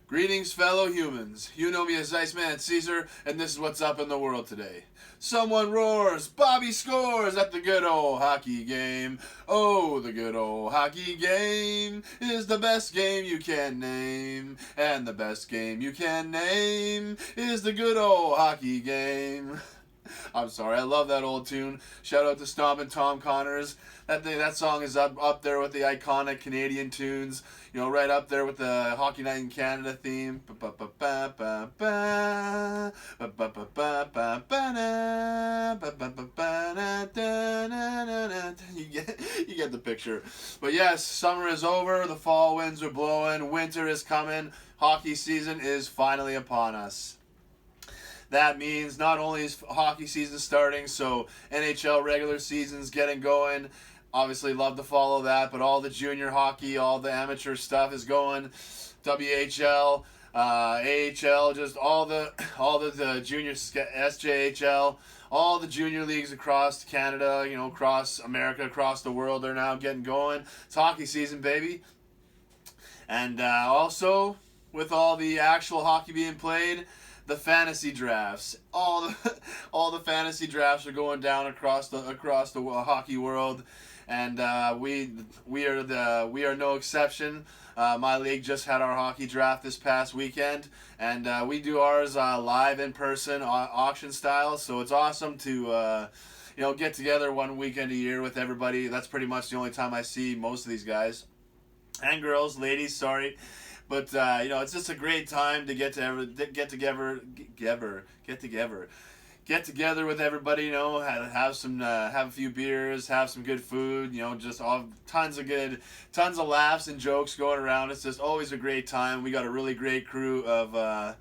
Greetings, fellow humans. You know me as Iceman Caesar, and this is what's up in the world today. Someone roars, Bobby scores at the good old hockey game. Oh, the good old hockey game is the best game you can name. And the best game you can name is the good old hockey game. I'm sorry, I love that old tune. Shout out to Stomp and Tom Connors. That song is up there with the iconic Canadian tunes. You know, right up there with the Hockey Night in Canada theme. You get the picture. But yes, summer is over. The fall winds are blowing. Winter is coming. Hockey season is finally upon us. That means not only is hockey season starting, so NHL regular season's getting going. Obviously, love to follow that, but all the junior hockey, all the amateur stuff is going. WHL, AHL, just all the junior SJHL, all the junior leagues across Canada, you know, across America, across the world are now getting going. It's hockey season, baby. And also, with all the actual hockey being played, the fantasy drafts, all the fantasy drafts are going down across the hockey world, and we are no exception. My league just had our hockey draft this past weekend, and we do ours live in person, auction style. So it's awesome to get together one weekend a year with everybody. That's pretty much the only time I see most of these guys and girls, ladies. Sorry. But it's just a great time to get together with everybody. You know, have a few beers, have some good food. You know, just tons of laughs and jokes going around. It's just always a great time. We got a really great crew of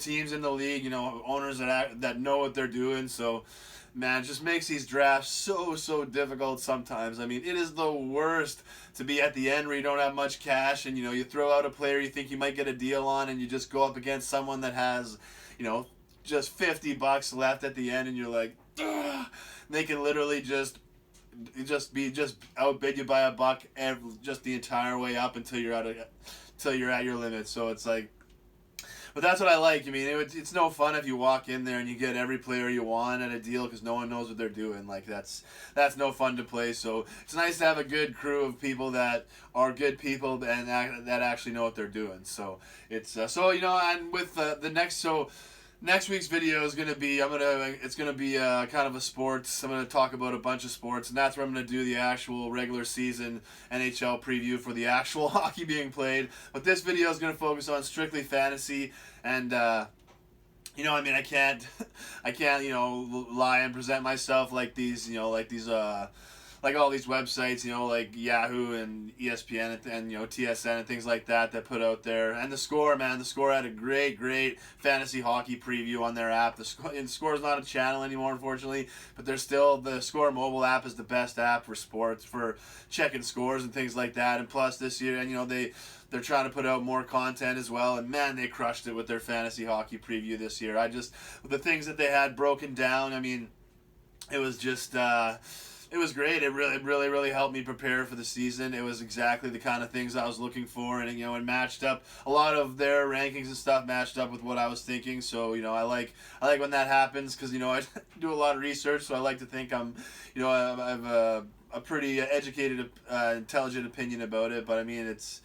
teams in the league. You know, owners that know what they're doing. So, man, it just makes these drafts so difficult sometimes. I mean, it is the worst to be at the end where you don't have much cash, and you throw out a player you think you might get a deal on, and you just go up against someone that has, just $50 left at the end, and you're like, ugh. They can literally just outbid you by a buck just the entire way up until you're at your limit. So it's like. But that's what I like. I mean, it's no fun if you walk in there and you get every player you want at a deal because no one knows what they're doing. Like that's no fun to play. So it's nice to have a good crew of people that are good people and that actually know what they're doing. So it's and with the next week's video is gonna be kind of a sports. I'm gonna talk about a bunch of sports, and that's where I'm gonna do the actual regular season NHL preview for the actual hockey being played. But this video is gonna focus on strictly fantasy, and I can't lie and present myself like these like all these websites, like Yahoo and ESPN and TSN and things like that put out there. And the Score, man, the Score had a great fantasy hockey preview on their app. The Score is not a channel anymore, unfortunately, but the Score mobile app is the best app for sports, for checking scores and things like that. And plus this year, and they're trying to put out more content as well, and man, they crushed it with their fantasy hockey preview this year. The things that they had broken down, I mean, it was just. It was great. It really helped me prepare for the season. It was exactly the kind of things I was looking for, and it matched up. A lot of their rankings and stuff matched up with what I was thinking. So I like when that happens because I do a lot of research. So I like to think I have a pretty educated, intelligent opinion about it. But I mean, it's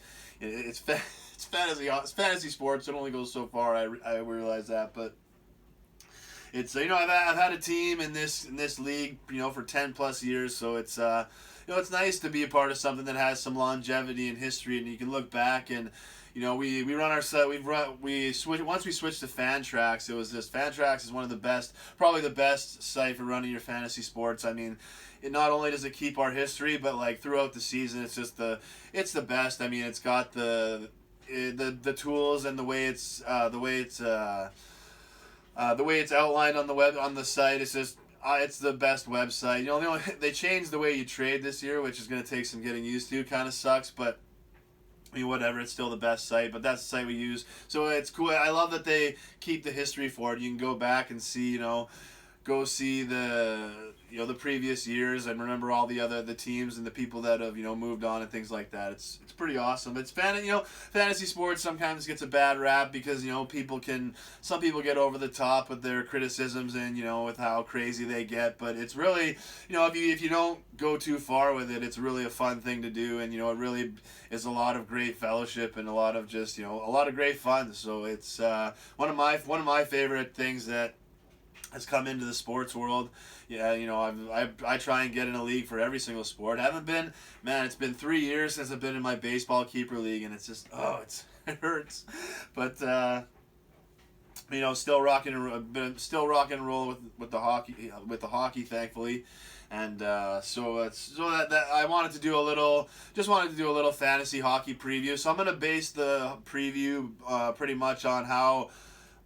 fantasy sports. It only goes so far. I realize that, but. It's I've had a team in this league for 10 plus years, so it's it's nice to be a part of something that has some longevity and history, and you can look back and we run our set. Once we switched to Fantrax. It was this Fantrax is one of the best, probably the best site for running your fantasy sports. I mean, it not only does it keep our history, but like throughout the season, it's the best. I mean, it's got the tools and the way it's outlined on the site. It's just it's the best website. They changed the way you trade this year, which is going to take some getting used to. Kind of sucks, but I mean, whatever. It's still the best site, but that's the site we use. So it's cool. I love that they keep the history for it. You can go back and see, go see the previous years and remember all the teams and the people that have moved on and things like that. It's pretty awesome. It's fantasy sports sometimes gets a bad rap because some people get over the top with their criticisms and with how crazy they get, but it's really if you don't go too far with it, it's really a fun thing to do, and it really is a lot of great fellowship and a lot of just a lot of great fun. So it's one of my favorite things that has come into the sports world. Yeah, I try and get in a league for every single sport. I haven't been, man, it's been 3 years since I've been in my baseball keeper league, and it's just, it hurts. But, still rocking and rolling with the hockey, thankfully. And so that I wanted to do a little fantasy hockey preview. So I'm gonna base the preview pretty much on how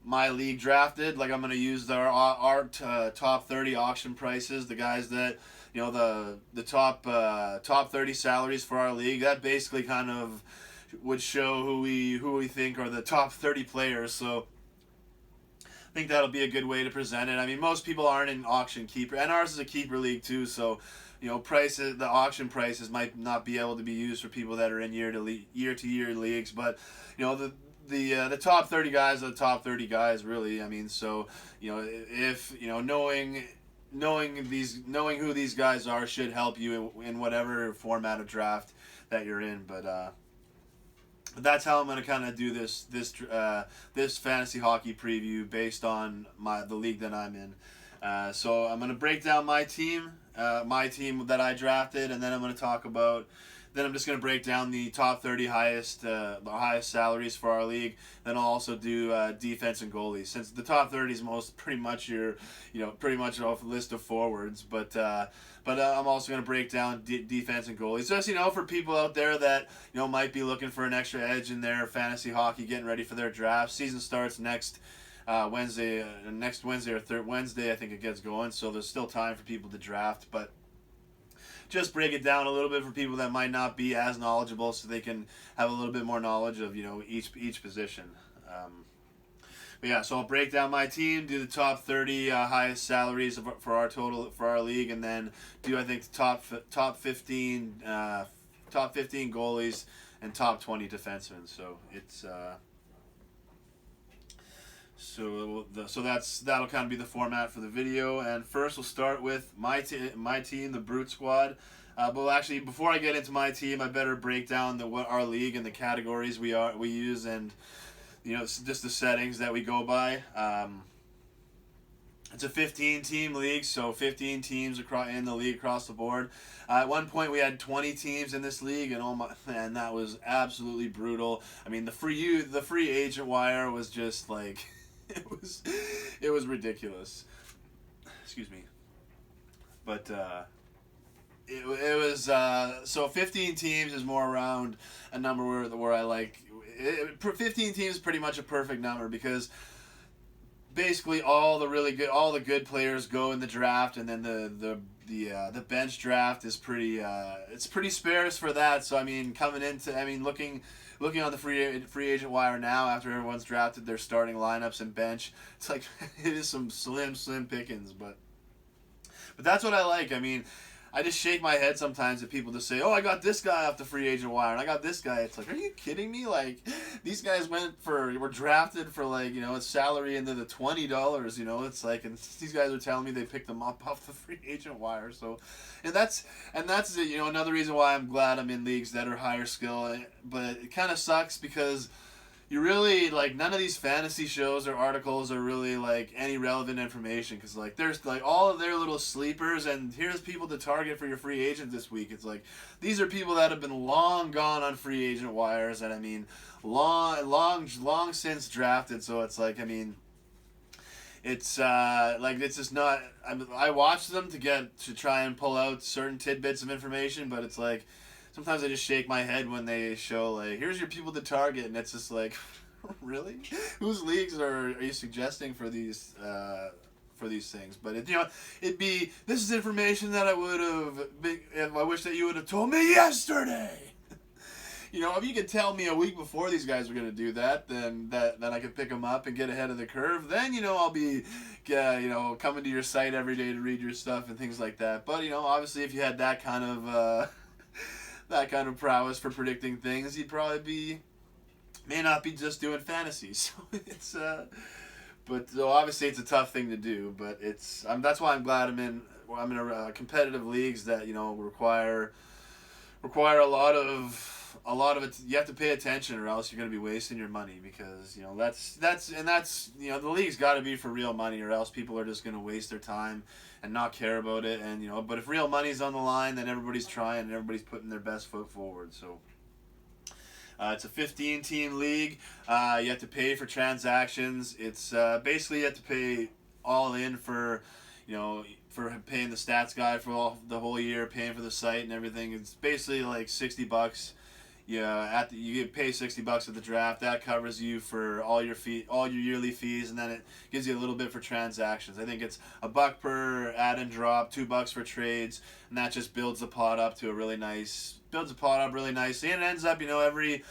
my league drafted. Like, I'm gonna use our top 30 auction prices, the guys that the top 30 salaries for our league. That basically kind of would show who we think are the top 30 players. So I think that'll be a good way to present it. I mean, most people aren't in auction keeper, and ours is a keeper league too. So prices, the auction prices might not be able to be used for people that are in year to year leagues, but the top 30 guys are the top 30 guys, really. I mean, so if knowing who these guys are should help you in whatever format of draft that you're in. But that's how I'm going to kind of do this fantasy hockey preview based on the league that I'm in. So I'm going to break down my team that I drafted, and then I'm going to talk about. Then I'm just going to break down the top 30 the highest salaries for our league. Then I'll also do defense and goalies, since the top 30 is pretty much off a list of forwards. But I'm also going to break down defense and goalies, just for people out there that might be looking for an extra edge in their fantasy hockey, getting ready for their draft. Season starts next Wednesday or third Wednesday, I think it gets going. So there's still time for people to draft, but just break it down a little bit for people that might not be as knowledgeable, so they can have a little bit more knowledge of each position. But yeah, so I'll break down my team, do the top 30 highest salaries for our league, and then do I think the top 15 goalies and top 20 defensemen. So it's that'll kind of be the format for the video. And first we'll start with my team, the Brute Squad. But actually, before I get into my team, I better break down what our league and the categories we use, and just the settings that we go by. It's a 15-team league, so 15 teams in the league across the board. At one point, we had 20 teams in this league, and oh my man, that was absolutely brutal. I mean, the free agent wire was just like it was ridiculous. Excuse me, but it was so 15 teams is more around a number where I like. 15 teams is pretty much a perfect number, because basically all the good players go in the draft, and then the bench draft is pretty it's pretty sparse for that. So I mean, looking on the free agent wire now, after everyone's drafted their starting lineups and bench, it's like it is some slim pickings, but that's what I like. I mean, I just shake my head sometimes at people just say, "Oh, I got this guy off the free agent wire, and I got this guy." It's like, are you kidding me? Like, these guys were drafted for a salary into the $20. It's like, and these guys are telling me they picked them up off the free agent wire. So, and that's another reason why I'm glad I'm in leagues that are higher skill. But it kind of sucks because you really, none of these fantasy shows or articles are really any relevant information, because there's all of their little sleepers, and here's people to target for your free agent this week. It's like, these are people that have been long gone on free agent wires, and I mean long since drafted. So it's like, I mean, it's it's just not. I watch them to try and pull out certain tidbits of information, but it's like, sometimes I just shake my head when they show here's your people to target, and it's just like, really? Whose leagues are you suggesting for these things? But this is information that I would have. I wish that you would have told me yesterday. if you could tell me a week before these guys are going to do that, then I could pick them up and get ahead of the curve. Then I'll be, coming to your site every day to read your stuff and things like that. But obviously, if you had that kind of that kind of prowess for predicting things, you'd probably may not be just doing fantasy. So it's but so obviously it's a tough thing to do. But that's why I'm glad I'm in competitive leagues that require a lot of it. You have to pay attention, or else you're going to be wasting your money, because that's the league's got to be for real money, or else people are just going to waste their time and not care about it. And but if real money's on the line, then everybody's trying and everybody's putting their best foot forward. So it's a 15-team league. You have to pay for transactions. It's basically you have to pay all in for paying the stats guy for the whole year, paying for the site and everything. It's basically like $60. Yeah, you pay $60 at the draft. That covers you for all your yearly fees, and then it gives you a little bit for transactions. I think it's $1 per add and drop, $2 for trades, and that just builds the pot up really nicely, and it ends up every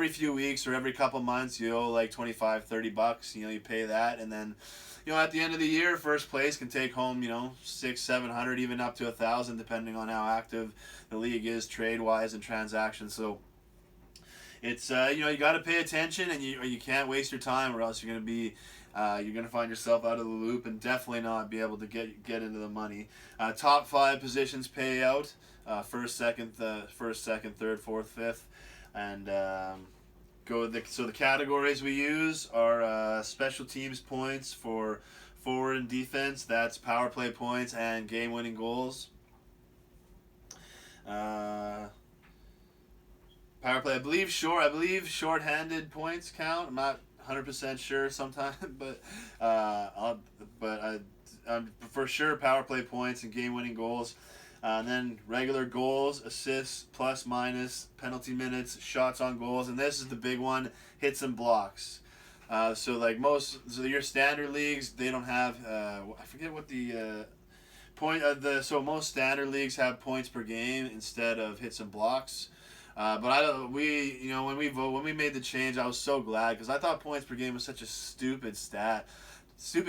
few weeks or every couple months you owe like $25-$30. You pay that, and then at the end of the year, first place can take home $600-$700, even up to $1,000, depending on how active the league is trade wise and transactions. So it's you got to pay attention, and you can't waste your time, or else you're gonna find yourself out of the loop and definitely not be able to get into the money. Top 5 positions pay out: first, second, third, fourth, fifth, and so the categories we use are special teams points for forward and defense. That's power play points and game-winning goals. Power play, I believe short-handed points count. I'm not 100% sure sometimes, but for sure power play points and game-winning goals. And then regular goals, assists, plus minus, penalty minutes, shots on goals, and this is the big one: hits and blocks. So your standard leagues, they don't have I forget what the so most standard leagues have points per game instead of hits and blocks. But when we made the change, I was so glad, because I thought points per game was such a stupid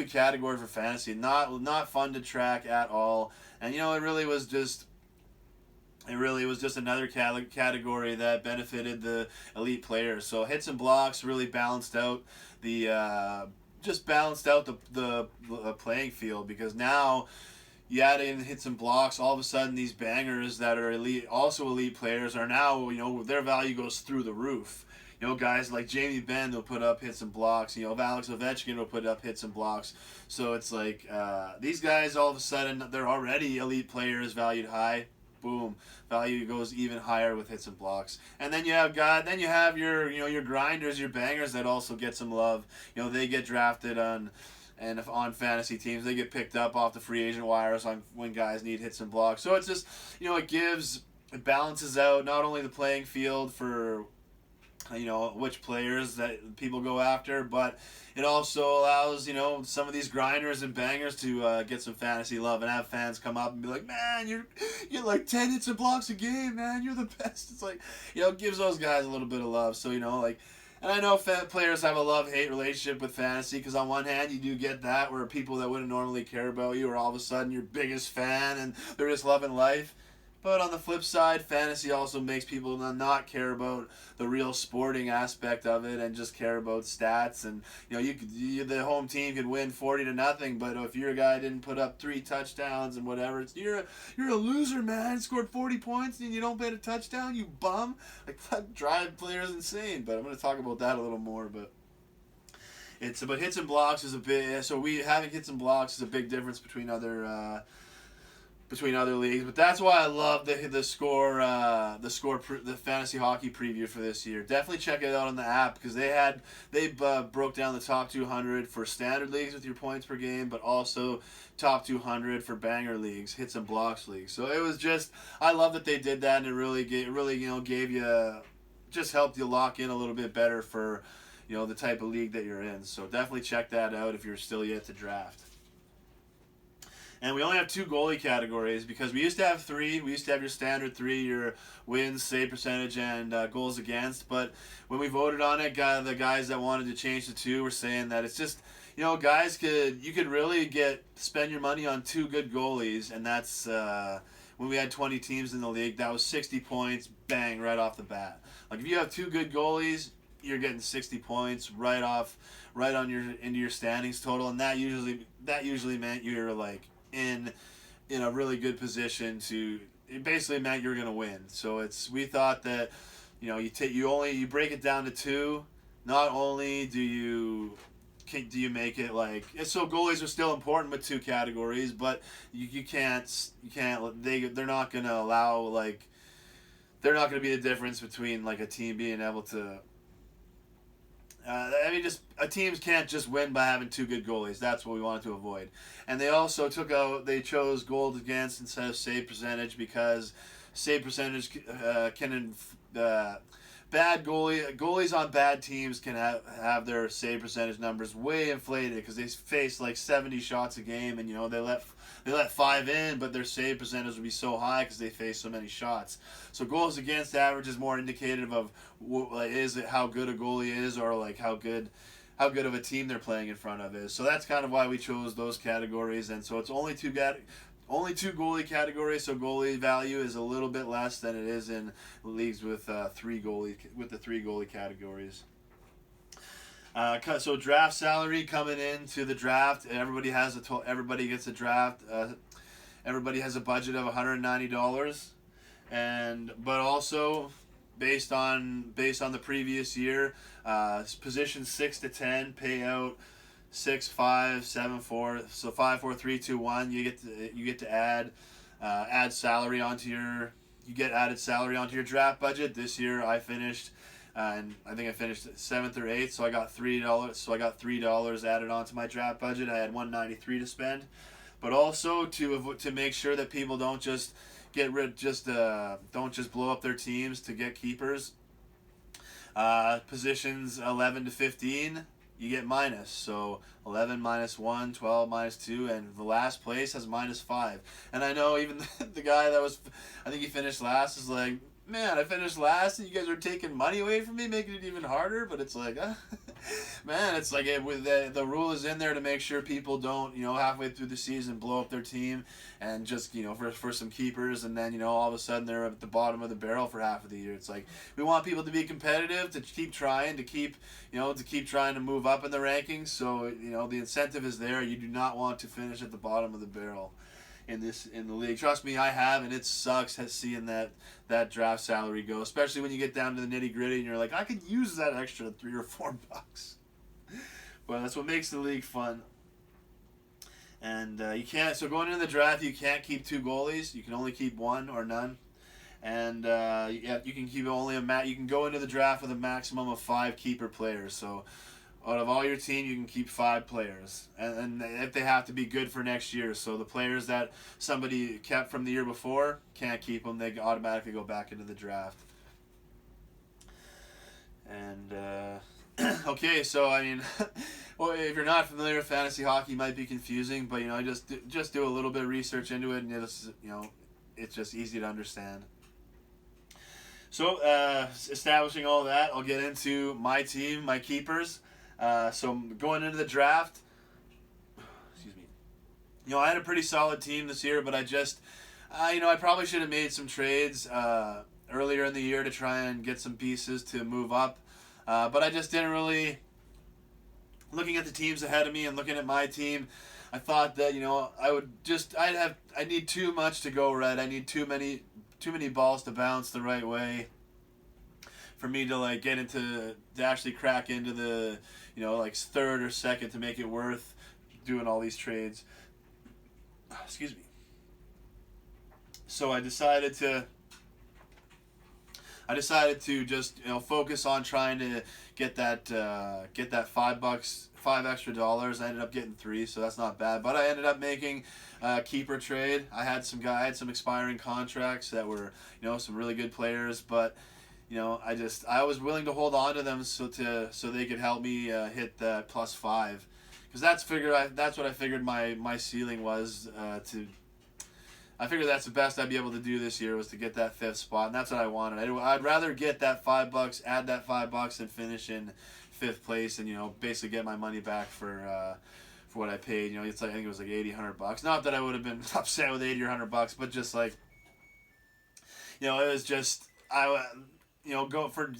category for fantasy, not fun to track at all, and it really was just another category that benefited the elite players. So hits and blocks really balanced out the playing field, because now you add in hits and blocks, all of a sudden these bangers that are elite players are now, their value goes through the roof. Guys like Jamie Benn will put up hits and blocks. Alex Ovechkin will put up hits and blocks. So it's like these guys, all of a sudden, they're already elite players, valued high. Boom, value goes even higher with hits and blocks. And then you have your grinders, your bangers that also get some love. They get drafted on fantasy teams. They get picked up off the free agent wires when guys need hits and blocks. So it's just it balances out not only the playing field for which players that people go after, but it also allows some of these grinders and bangers to get some fantasy love and have fans come up and be like, man, you're like 10 hits and blocks a game, man, you're the best. It's like it gives those guys a little bit of love. So and I know players have a love-hate relationship with fantasy, because on one hand you do get that where people that wouldn't normally care about you are all of a sudden your biggest fan and they're just loving life. But on the flip side, fantasy also makes people not care about the real sporting aspect of it and just care about stats. And the home team could win 40-0, but if your guy didn't put up 3 touchdowns and whatever, you're a loser, man. Scored 40 points and you don't get a touchdown, you bum. Like, that drive players insane. But I'm going to talk about that a little more. But hits and blocks is a big. So having hits and blocks is a big difference between other leagues. But that's why I love the fantasy hockey preview for this year. Definitely check it out on the app, because they broke down the top 200 for standard leagues with your points per game, but also top 200 for banger leagues, hits and blocks leagues. So it was just, I love that they did that, and it really gave you, just helped you lock in a little bit better for the type of league that you're in. So definitely check that out if you're still yet to draft. And we only have 2 goalie categories because we used to have 3. We used to have your standard 3, your wins, save percentage, and goals against. But when we voted on it, the guys that wanted to change to 2 were saying that it's just, guys you could really spend your money on 2 good goalies, and that's when we had 20 teams in the league. That was 60 points, bang, right off the bat. Like if you have 2 good goalies, you're getting 60 points right on into your standings total, and that usually meant you're like in a really good position to. It basically meant you're gonna win. So we thought that you break it down to 2. Not only do you make it like so goalies are still important with 2 categories, but you can't they're not gonna allow like they're not gonna be the difference between like a team being able to. Just teams can't just win by having 2 good goalies. That's what we wanted to avoid. And they also they chose goals against instead of save percentage because save percentage bad goalies on bad teams can have their save percentage numbers way inflated because they face like 70 shots a game, and they let 5 in, but their save percentage will be so high because they face so many shots. So goals against average is more indicative of how good a goalie is, or like how good of a team they're playing in front of is. So that's kind of why we chose those categories, and so it's only 2 goalie categories, so goalie value is a little bit less than it is in leagues with the 3 goalie categories. So draft salary coming into the draft, everybody gets a draft. Everybody has a budget of $190, but also based on the previous year, positions 6 to 10 pay out 6, 5, 7, 4. So 5, 4, 3, 2, 1. You get to add salary onto your. You get added salary onto your draft budget. This year I finished, and I think I finished 7th or 8th. So I got $3. So I got $3 added onto my draft budget. I had $193 to spend, but also to make sure that people don't just don't just blow up their teams to get keepers. Positions 11 to 15. You get minus. So 11 minus 1, 12 minus 2, and the last place has minus 5. And I know even the guy I think he finished last is like, man, I finished last and you guys are taking money away from me, making it even harder. But it's like, man, it's like the rule is in there to make sure people don't, halfway through the season blow up their team and just, for some keepers, and then, all of a sudden they're at the bottom of the barrel for half of the year. It's like we want people to be competitive, to keep trying, to keep trying to move up in the rankings. So, the incentive is there. You do not want to finish at the bottom of the barrel in the league. Trust me, I have, and it sucks seeing that draft salary go, especially when you get down to the nitty gritty and you're like, I could use that extra $3 or $4. But that's what makes the league fun. And you can't. So going into the draft, you can't keep 2 goalies. You can only keep 1 or none. And you can keep only You can go into the draft with a maximum of 5 keeper players. So out of all your team, you can keep 5 players, and if they have to be good for next year. So the players that somebody kept from the year before can't keep them; they automatically go back into the draft. And okay, so I mean, well, if you're not familiar with fantasy hockey, it might be confusing, but just do a little bit of research into it, and it's just easy to understand. So establishing all that, I'll get into my team, my keepers. So going into the draft, excuse me, I had a pretty solid team this year, but I probably should have made some trades earlier in the year to try and get some pieces to move up, but I just didn't really. Looking at the teams ahead of me and looking at my team, I thought that I need too much to go right. I need too many balls to bounce the right way for me to to actually crack into the 3rd or 2nd to make it worth doing all these trades. Excuse me. So I decided to just focus on trying to get that $5, $5 extra. I ended up getting 3, so that's not bad. But I ended up making a keeper trade. I had some expiring contracts that were some really good players, but I was willing to hold on to them so they could help me hit that +5, that's what I figured my ceiling was to. I figured that's the best I'd be able to do this year was to get that 5th spot, and that's what I wanted. I'd rather get that $5, add that $5, and finish in 5th place, and basically get my money back for what I paid. It's like I think it was like $80-100. Not that I would have been upset with $80 or $100, but just like it was just go for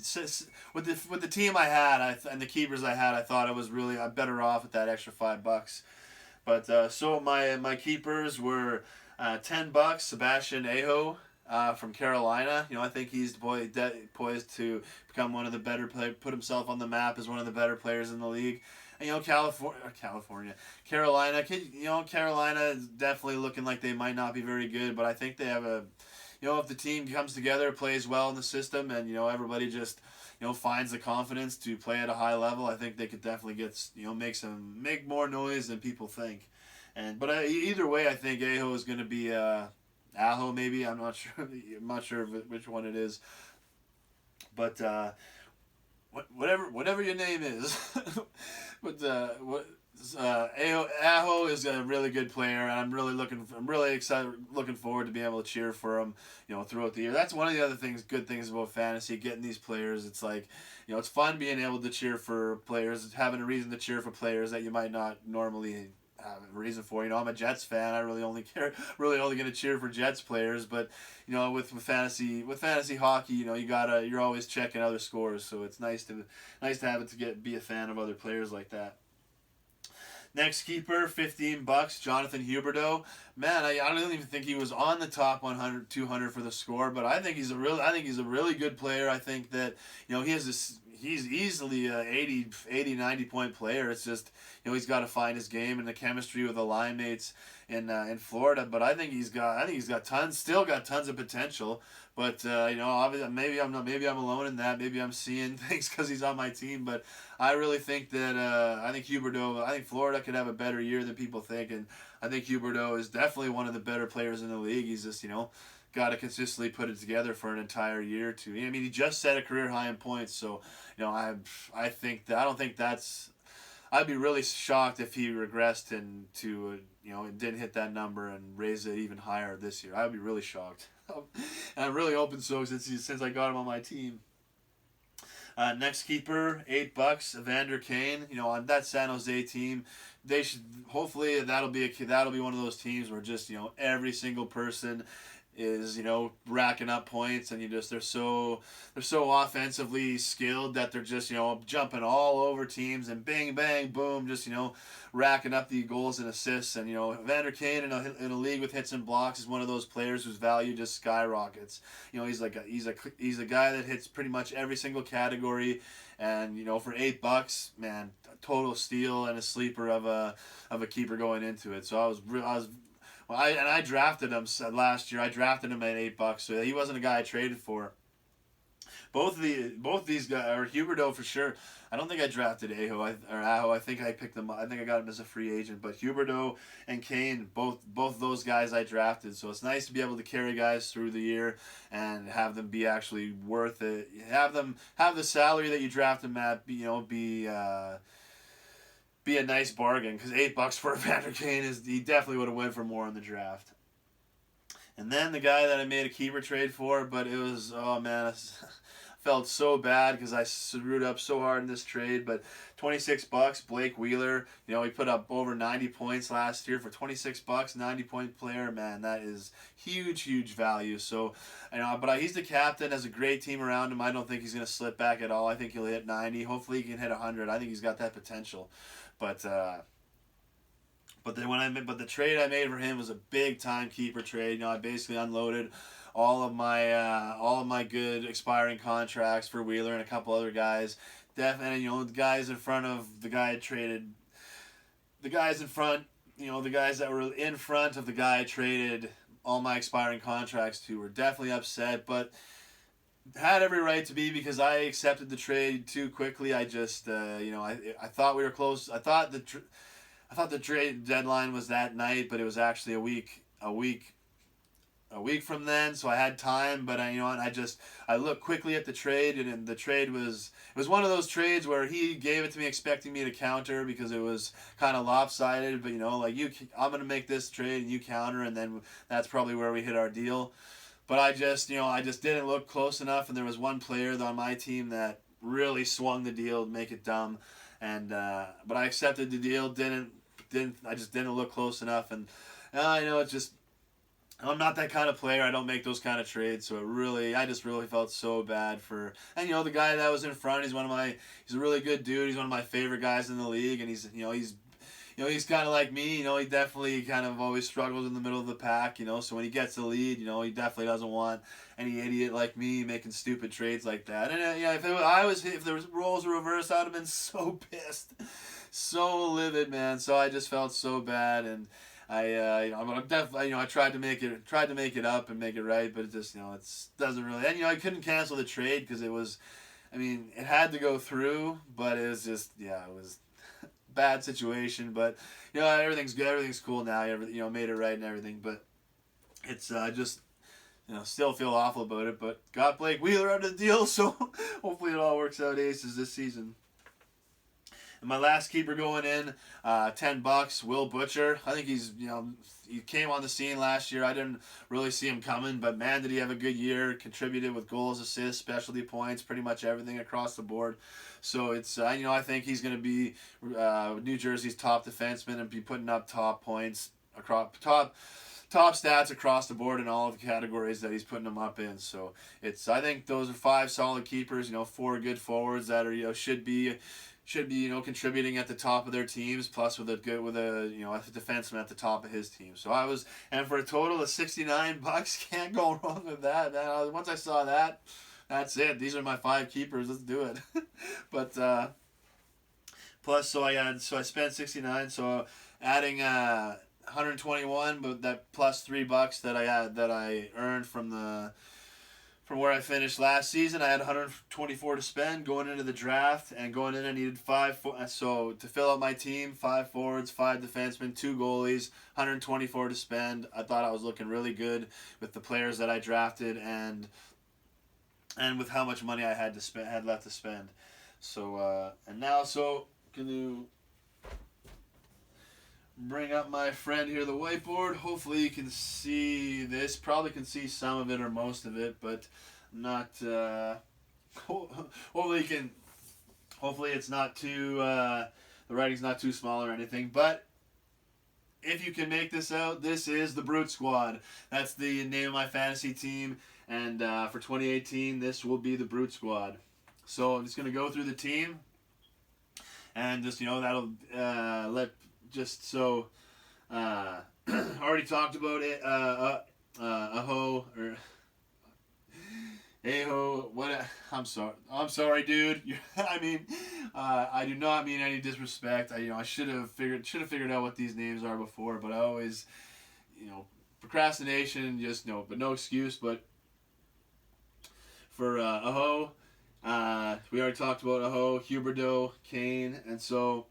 with the team I had and the keepers I had. I thought I was really better off with that extra $5. But so my keepers were $10. Sebastian Aho from Carolina. I think he's poised to become one of the better put himself on the map as one of the better players in the league. And, Carolina. Carolina is definitely looking like they might not be very good, but I think they have a. If the team comes together, plays well in the system, and everybody just finds the confidence to play at a high level, I think they could definitely get make more noise than people think. But either way, I think Aho is going to be Aho maybe. I'm not sure. I'm not sure which one it is. But whatever your name is, but Aho is a really good player, and I'm really excited, looking forward to being able to cheer for him, throughout the year. That's one of the other good things about fantasy, getting these players. It's like, it's fun being able to cheer for players, having a reason to cheer for players that you might not normally have a reason for. I'm a Jets fan. I really only going to cheer for Jets players. But with fantasy hockey, you're always checking other scores. So it's nice to have it to be a fan of other players like that. Next keeper, $15, Jonathan Huberdeau. Man, I don't even think he was on the top 100, 200 for the score, but I think he's a really good player. I think that he's easily a 80, 90 point player. It's just he's got to find his game and the chemistry with the line mates in Florida. But I think he's got tons of potential. But obviously maybe I'm alone in that. Maybe I'm seeing things because he's on my team. But I really think that I think Florida could have a better year than people think, and I think Huberdeau is definitely one of the better players in the league. He's just got to consistently put it together for an entire year or two. I mean, he just set a career high in points, so I don't think that's. I'd be really shocked if he regressed and didn't hit that number and raise it even higher this year. I would be really shocked. And I'm really hoping so since I got him on my team. Next keeper, $8, Evander Kane. On that San Jose team, they should hopefully that'll be one of those teams where just every single person is racking up points, and they're so offensively skilled that they're just jumping all over teams and bang bang boom, just racking up the goals and assists. And Evander Kane in a league with hits and blocks is one of those players whose value just skyrockets. He's a guy that hits pretty much every single category, and for $8, man, a total steal and a sleeper of a keeper going into it. So I drafted him last year. I drafted him at $8, so he wasn't a guy I traded for. Both these guys, or Huberdeau for sure. I don't think I drafted Aho. I think I picked them. I think I got him as a free agent. But Huberdeau and Kane, both those guys I drafted. So it's nice to be able to carry guys through the year and have them be actually worth it. Have the salary that you draft them at. Be a nice bargain, because $8 for Evander Kane he definitely would have went for more in the draft. And then the guy that I made a keeper trade for, but it was I felt so bad because I screwed up so hard in this trade. But $26, Blake Wheeler. He put up over 90 points last year for $26, 90-point player. Man, that is huge value. So, but he's the captain, has a great team around him. I don't think he's going to slip back at all. I think he'll hit 90. Hopefully he can hit 100. I think he's got that potential. But the trade I made for him was a big time keeper trade. I basically unloaded all of my good expiring contracts for Wheeler and a couple other guys. Definitely, the guys in front of the guy I traded. The guys in front, the guys that were in front of the guy I traded all my expiring contracts to were definitely upset, but had every right to be, because I accepted the trade too quickly. I just, I thought we were close. I thought the trade deadline was that night, but it was actually a week a week from then, so I had time. But I looked quickly at the trade, and the trade was one of those trades where he gave it to me expecting me to counter because it was kind of lopsided. But I'm gonna make this trade and you counter, and then that's probably where we hit our deal. But I just didn't look close enough, and there was one player on my team that really swung the deal to make it dumb, and but I accepted the deal. I just didn't look close enough, and it's just I'm not that kind of player. I don't make those kind of trades, so I just really felt so bad for. And the guy that was in front, he's a really good dude. He's one of my favorite guys in the league, and he's kind of like me. He definitely kind of always struggles in the middle of the pack. So when he gets the lead, he definitely doesn't want any idiot like me making stupid trades like that. And if the roles were reversed, I'd have been so pissed, so livid, man. So I just felt so bad, and I'm definitely, I tried to make it up and make it right, but it just, it doesn't really. And I couldn't cancel the trade because it had to go through, but it was just, it was bad situation. But everything's good, everything's cool now. Made it right and everything, but it's just. Still feel awful about it, but got Blake Wheeler out of the deal, so hopefully it all works out aces this season. And my last keeper going in, $10, Will Butcher. I think he came on the scene last year. I didn't really see him coming, but man, did he have a good year. Contributed with goals, assists, specialty points, pretty much everything across the board. So it's, I think he's going to be New Jersey's top defenseman and be putting up top points, top stats across the board in all of the categories that he's putting them up in. So I think those are 5 solid keepers. 4 good forwards that are should be contributing at the top of their teams, plus with a defenseman at the top of his team. So and for a total of $69, can't go wrong with that. Once I saw that, that's it. These are my 5 keepers. Let's do it. But plus, so I spent $69. So adding 121, but that plus $3 that I earned from where I finished last season. I had 124 to spend going into the draft, and going in I needed 5. So to fill out my team, 5 forwards, 5 defensemen, 2 goalies, 124 to spend. I thought I was looking really good with the players that I drafted and with how much money I had left to spend. So can you bring up my friend here, the whiteboard? Hopefully you can see this. Probably can see some of it or most of it, but not. Hopefully you can. Hopefully it's not too. The writing's not too small or anything. But if you can make this out, this is the Brute Squad. That's the name of my fantasy team, and for 2018, this will be the Brute Squad. So I'm just gonna go through the team, and just that'll just so already talked about it. Aho or Aho. What? I'm sorry, dude. I do not mean any disrespect. I should have figured out what these names are before, but I always, procrastination. Just but no excuse. But for Aho, we already talked about Aho, Huberdeau, Kane, and so.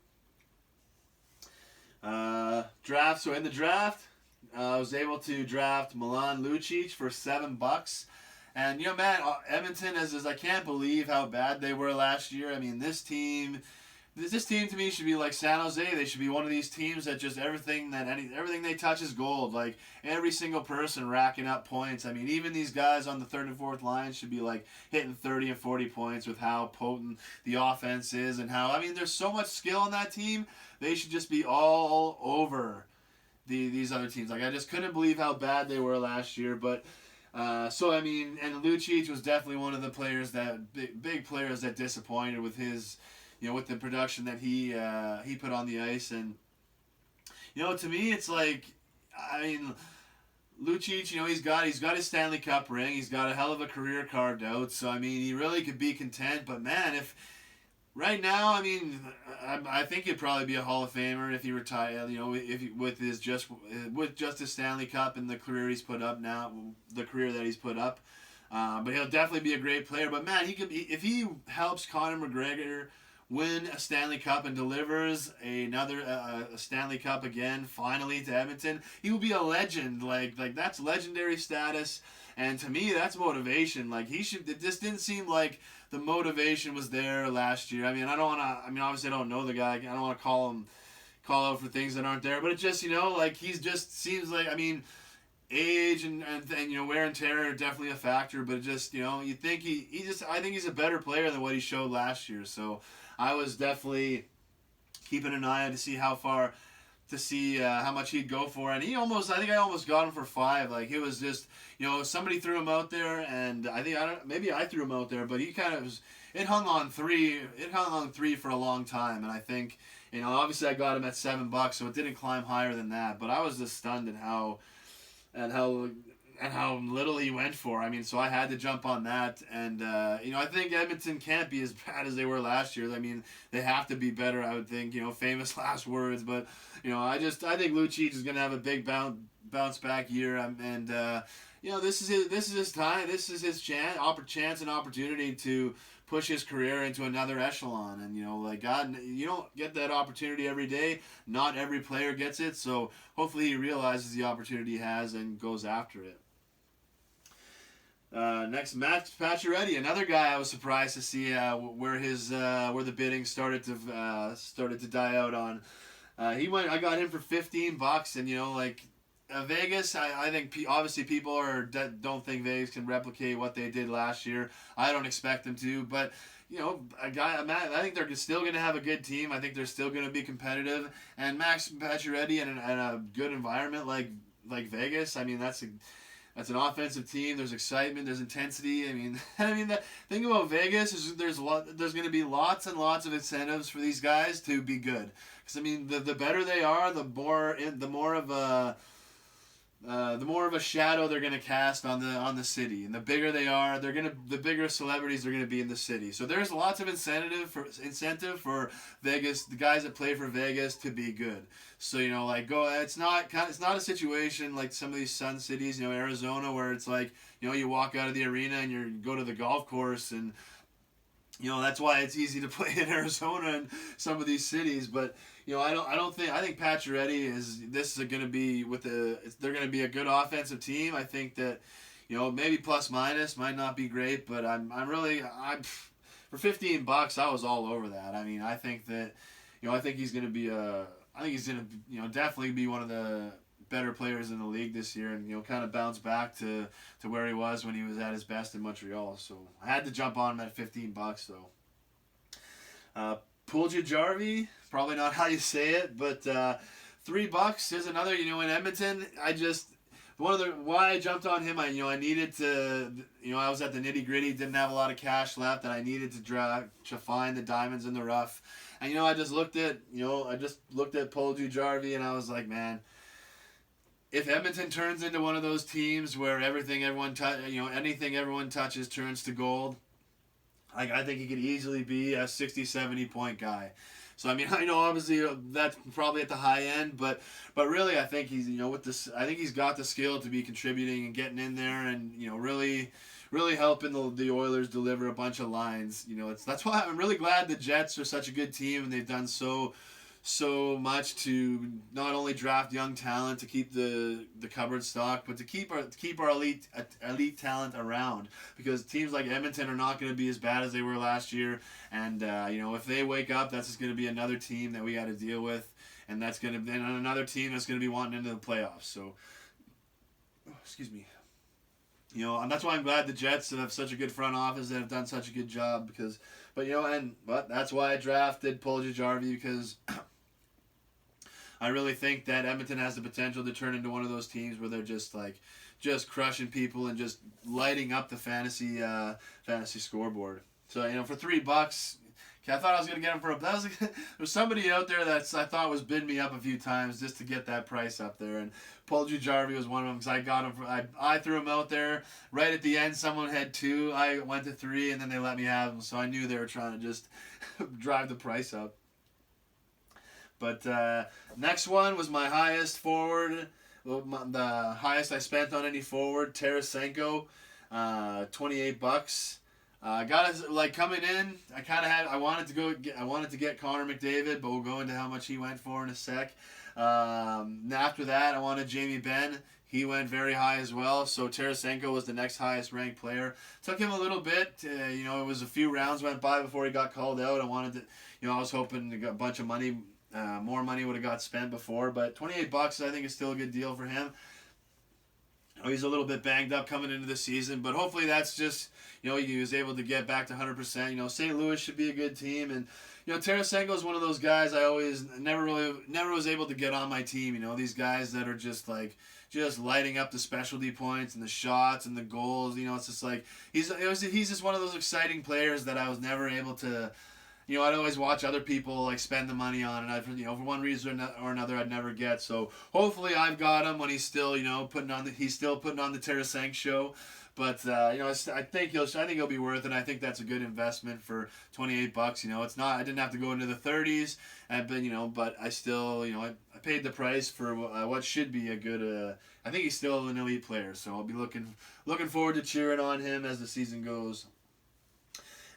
Draft. So in the draft, I was able to draft Milan Lucic for $7. And man, Edmonton is I can't believe how bad they were last year. This team to me should be like San Jose. They should be one of these teams that just everything they touch is gold. Like every single person racking up points. Even these guys on the 3rd and 4th line should be like hitting 30 and 40 points with how potent the offense is and how there's so much skill on that team. They should just be all over these other teams. Like I just couldn't believe how bad they were last year. But and Lucic was definitely one of the players big players that disappointed with his. With the production that he put on the ice. And to me it's like Lucic, he's got his Stanley Cup ring, he's got a hell of a career carved out, so he really could be content. But man, if right now, I think he'd probably be a Hall of Famer if he retired. With just his Stanley Cup and the career he's put up now, the career that he's put up. But he'll definitely be a great player. But man, he could be, if he helps Conor McGregor win a Stanley Cup and delivers another a Stanley Cup again, finally to Edmonton, he will be a legend. Like that's legendary status. And to me, that's motivation. Like he should. It just didn't seem like the motivation was there last year. I mean, I don't want to. I mean, obviously, I don't know the guy. I don't want to call out for things that aren't there. But it just, like he's just seems like. I mean, age and wear and tear are definitely a factor. But it just, you think he just. I think he's a better player than what he showed last year. So I was definitely keeping an eye on to see how much he'd go for, and I think I almost got him for 5. Like it was just, somebody threw him out there, and maybe I threw him out there, but he kind of it hung on 3. It hung on 3 for a long time, and I think, obviously I got him at $7, so it didn't climb higher than that. But I was just stunned at how little he went for. I mean, so I had to jump on that, and I think Edmonton can't be as bad as they were last year. I mean, they have to be better, I would think. Famous last words, but I think Lucic is going to have a big bounce back year, and this is his time. This is his chance and opportunity to push his career into another echelon. And God, you don't get that opportunity every day. Not every player gets it, so hopefully he realizes the opportunity he has and goes after it. Next, Max Pacioretty, another guy I was surprised to see where the bidding started to die out on. I got him for $15, and Vegas. I think obviously people don't think Vegas can replicate what they did last year. I don't expect them to, but I think they're still going to have a good team. I think they're still going to be competitive, and Max Pacioretty in a good environment like Vegas. I mean that's an offensive team. There's excitement. There's intensity. I mean the thing about Vegas is there's going to be lots and lots of incentives for these guys to be good. Because I mean the better they are, the more of a shadow they're going to cast on the city, and the bigger they are, the bigger celebrities they're going to be in the city. So there's lots of incentive for Vegas, the guys that play for Vegas, to be good. So it's not a situation like some of these Sun cities, Arizona, where it's like you walk out of the arena and you go to the golf course, and that's why it's easy to play in Arizona and some of these cities. But I think Pacioretty is going to be they're going to be a good offensive team. I think that maybe plus minus might not be great, but I'm for $15 I was all over that. I mean, I think that I think he's going to definitely be one of the better players in the league this year, and kind of bounce back to where he was when he was at his best in Montreal. So I had to jump on him at $15 though. Puljujarvi, probably not how you say it, but $3 is another. In Edmonton, why I jumped on him. I needed to. I was at the nitty gritty, didn't have a lot of cash left, and I needed to find the diamonds in the rough. And I just looked at Puljujarvi, and I was like, man, if Edmonton turns into one of those teams where anything everyone touches turns to gold, I think he could easily be a 60, 70 point guy. So I mean, I know obviously that's probably at the high end, but really I think he's I think he's got the skill to be contributing and getting in there and really helping the Oilers deliver a bunch of lines. That's why I'm really glad the Jets are such a good team and they've done so much to not only draft young talent to keep the cupboard stocked, but to keep our elite talent around, because teams like Edmonton are not going to be as bad as they were last year, and if they wake up, that's just going to be another team that we got to deal with, and that's going to be another team that's going to be wanting into the playoffs. So, excuse me. And that's why I'm glad the Jets have such a good front office that have done such a good job, but that's why I drafted Puljujarvi, because I really think that Edmonton has the potential to turn into one of those teams where they're just crushing people and just lighting up the fantasy scoreboard. So for $3, I thought I was gonna get him for there's somebody out there that I thought was bidding me up a few times just to get that price up there, and Puljujarvi was one of them because I got him. I threw him out there right at the end. Someone had 2, I went to 3, and then they let me have him. So I knew they were trying to just drive the price up. But next one was my highest forward, the highest I spent on any forward, Tarasenko, $28. Got to like coming in. I wanted to go. I wanted to get Connor McDavid, but we'll go into how much he went for in a sec. After that, I wanted Jamie Benn. He went very high as well. So Tarasenko was the next highest ranked player. Took him a little bit. It was a few rounds went by before he got called out. I wanted to. I was hoping to get a bunch of money. More money would have got spent before, but $28 I think is still a good deal for him. He's a little bit banged up coming into the season, but hopefully that's just, he was able to get back to 100%. St. Louis should be a good team, and Tarasenko is one of those guys I always never was able to get on my team. These guys that are just lighting up the specialty points and the shots and the goals. It's just like he's just one of those exciting players that I was never able to. I'd always watch other people spend the money on, and for one reason or another, I'd never get. So hopefully, I've got him when he's still, putting on the Tarasenko show. But I think he'll be worth it. I think that's a good investment for $28. It's not. I didn't have to go into the 30s, but I still, I paid the price for what should be a good. I think he's still an elite player, so I'll be looking forward to cheering on him as the season goes.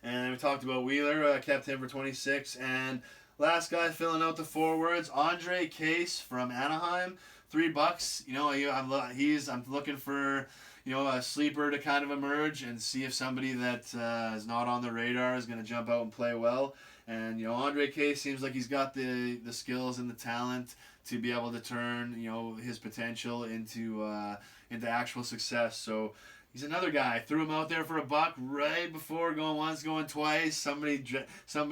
And we talked about Wheeler, kept him for 26. And last guy filling out the forwards, Andre Case from Anaheim, $3. I'm looking for a sleeper to kind of emerge and see if somebody that is not on the radar is going to jump out and play well. And Andre Case seems like he's got the skills and the talent to be able to turn his potential into actual success. So. He's another guy. I threw him out there for $1 right before going once, going twice. Somebody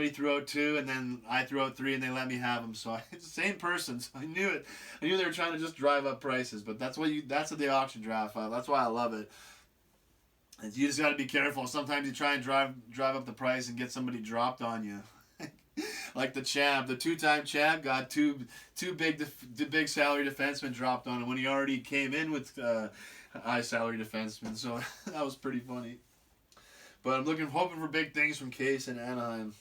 threw out 2, and then I threw out 3, and they let me have him. So it's the same person. So I knew it. I knew they were trying to just drive up prices, but that's what the auction draft. That's why I love it. And you just got to be careful. Sometimes you try and drive up the price and get somebody dropped on you. Like the champ, the 2-time champ got two big salary defensemen dropped on him when he already came in with. High salary defenseman, so that was pretty funny. But I'm hoping for big things from Case and Anaheim.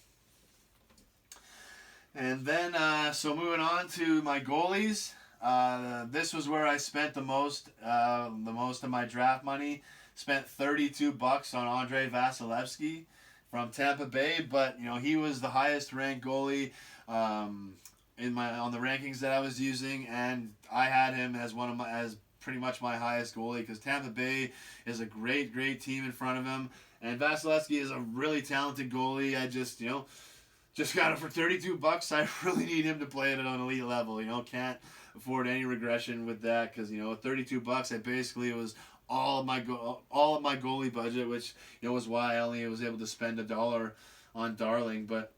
And then, so moving on to my goalies. This was where I spent the most of my draft money. Spent $32 on Andrei Vasilevsky from Tampa Bay, but he was the highest ranked goalie on the rankings that I was using, and I had him as pretty much my highest goalie because Tampa Bay is a great team in front of him, and Vasilevsky is a really talented goalie. I just got him for $32. I really need him to play at an elite level. Can't afford any regression with that because $32. I basically was all of my goalie budget, which was why I only was able to spend $1 on Darling, but.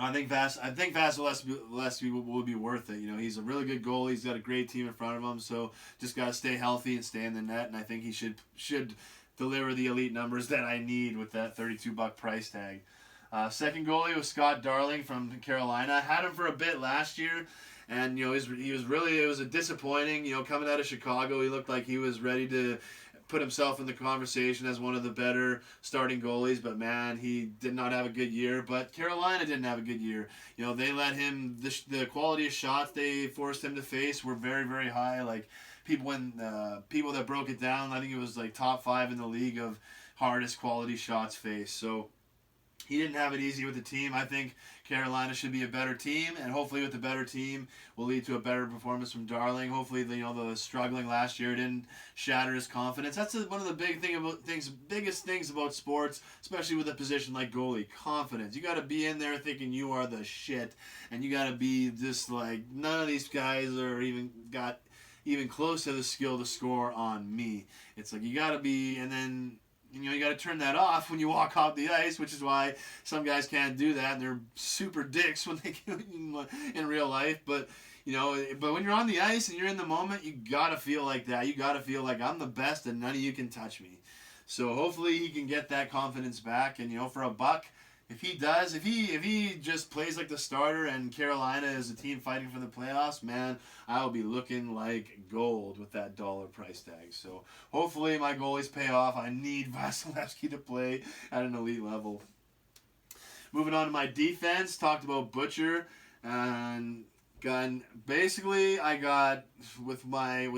I think Vasilevsky will be worth it. He's a really good goalie. He's got a great team in front of him. So just got to stay healthy and stay in the net. And I think he should deliver the elite numbers that I need with that $32 price tag. Second goalie was Scott Darling from Carolina. I had him for a bit last year, and it was a disappointing. Coming out of Chicago, he looked like he was ready to put himself in the conversation as one of the better starting goalies, but man, he did not have a good year. But Carolina didn't have a good year. They let him, the quality of shots they forced him to face were very, very high. Like people that broke it down, I think it was like top 5 in the league of hardest quality shots faced. So he didn't have it easy with the team. I think Carolina should be a better team, and hopefully with a better team will lead to a better performance from Darling. Hopefully, the struggling last year didn't shatter his confidence. That's one of the biggest things about sports, especially with a position like goalie. Confidence. You got to be in there thinking you are the shit, and you got to be just like none of these guys are even close to the skill to score on me. It's like you got to be, and then. You got to turn that off when you walk off the ice, which is why some guys can't do that, and they're super dicks when they in real life. But but when you're on the ice and you're in the moment, you gotta feel like that. You gotta feel like I'm the best and none of you can touch me. So hopefully he can get that confidence back, and for $1. If he does, if he just plays like the starter and Carolina is a team fighting for the playoffs, man, I will be looking like gold with that $1 price tag. So hopefully my goalies pay off. I need Vasilevsky to play at an elite level. Moving on to my defense, talked about Butcher and basically I got with my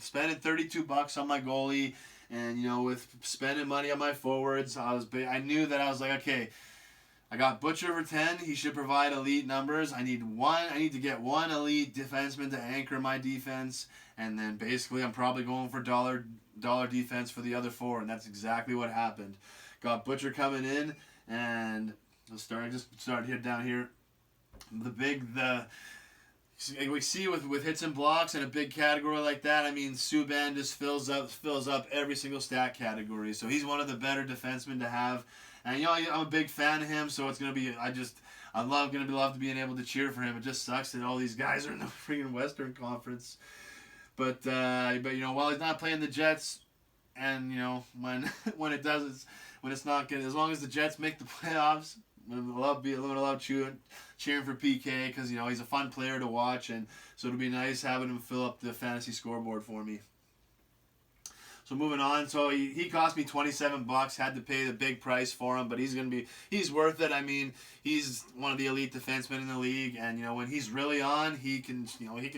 spending $32 on my goalie And with spending money on my forwards, I knew that I was like, okay, I got Butcher for 10. He should provide elite numbers. I need to get one elite defenseman to anchor my defense, and then basically I'm probably going for dollar defense for the other 4, and that's exactly what happened. Got Butcher coming in, and let's start here down here. We see with hits and blocks in a big category like that. I mean, Subban just fills up every single stat category. So he's one of the better defensemen to have. And I'm a big fan of him. So it's gonna be love to being able to cheer for him. It just sucks that all these guys are in the freaking Western Conference. But while he's not playing the Jets, and when it's not good, as long as the Jets make the playoffs, I'm gonna love cheering for PK, because he's a fun player to watch, and so it'll be nice having him fill up the fantasy scoreboard for me. So moving on, so he cost me $27. Had to pay the big price for him, but he's worth it. I mean, he's one of the elite defensemen in the league, and when he's really on, he can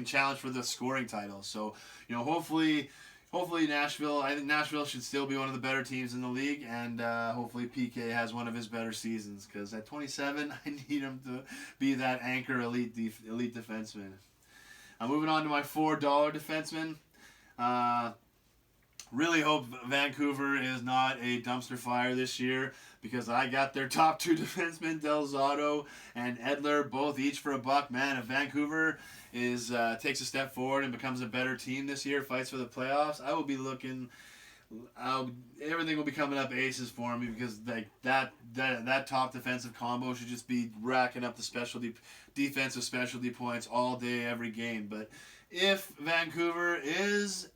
challenge for the scoring title. So hopefully Nashville. I think Nashville should still be one of the better teams in the league, and hopefully PK has one of his better seasons, because at 27, I need him to be that anchor elite defenseman. I'm moving on to my $4 defenseman. Really hope Vancouver is not a dumpster fire this year, because I got their top 2 defensemen, Del Zotto and Edler, both each for $1. Man, if Vancouver takes a step forward and becomes a better team this year, fights for the playoffs, I will be looking. Everything will be coming up aces for me, because that top defensive combo should just be racking up the defensive specialty points all day, every game. But if Vancouver is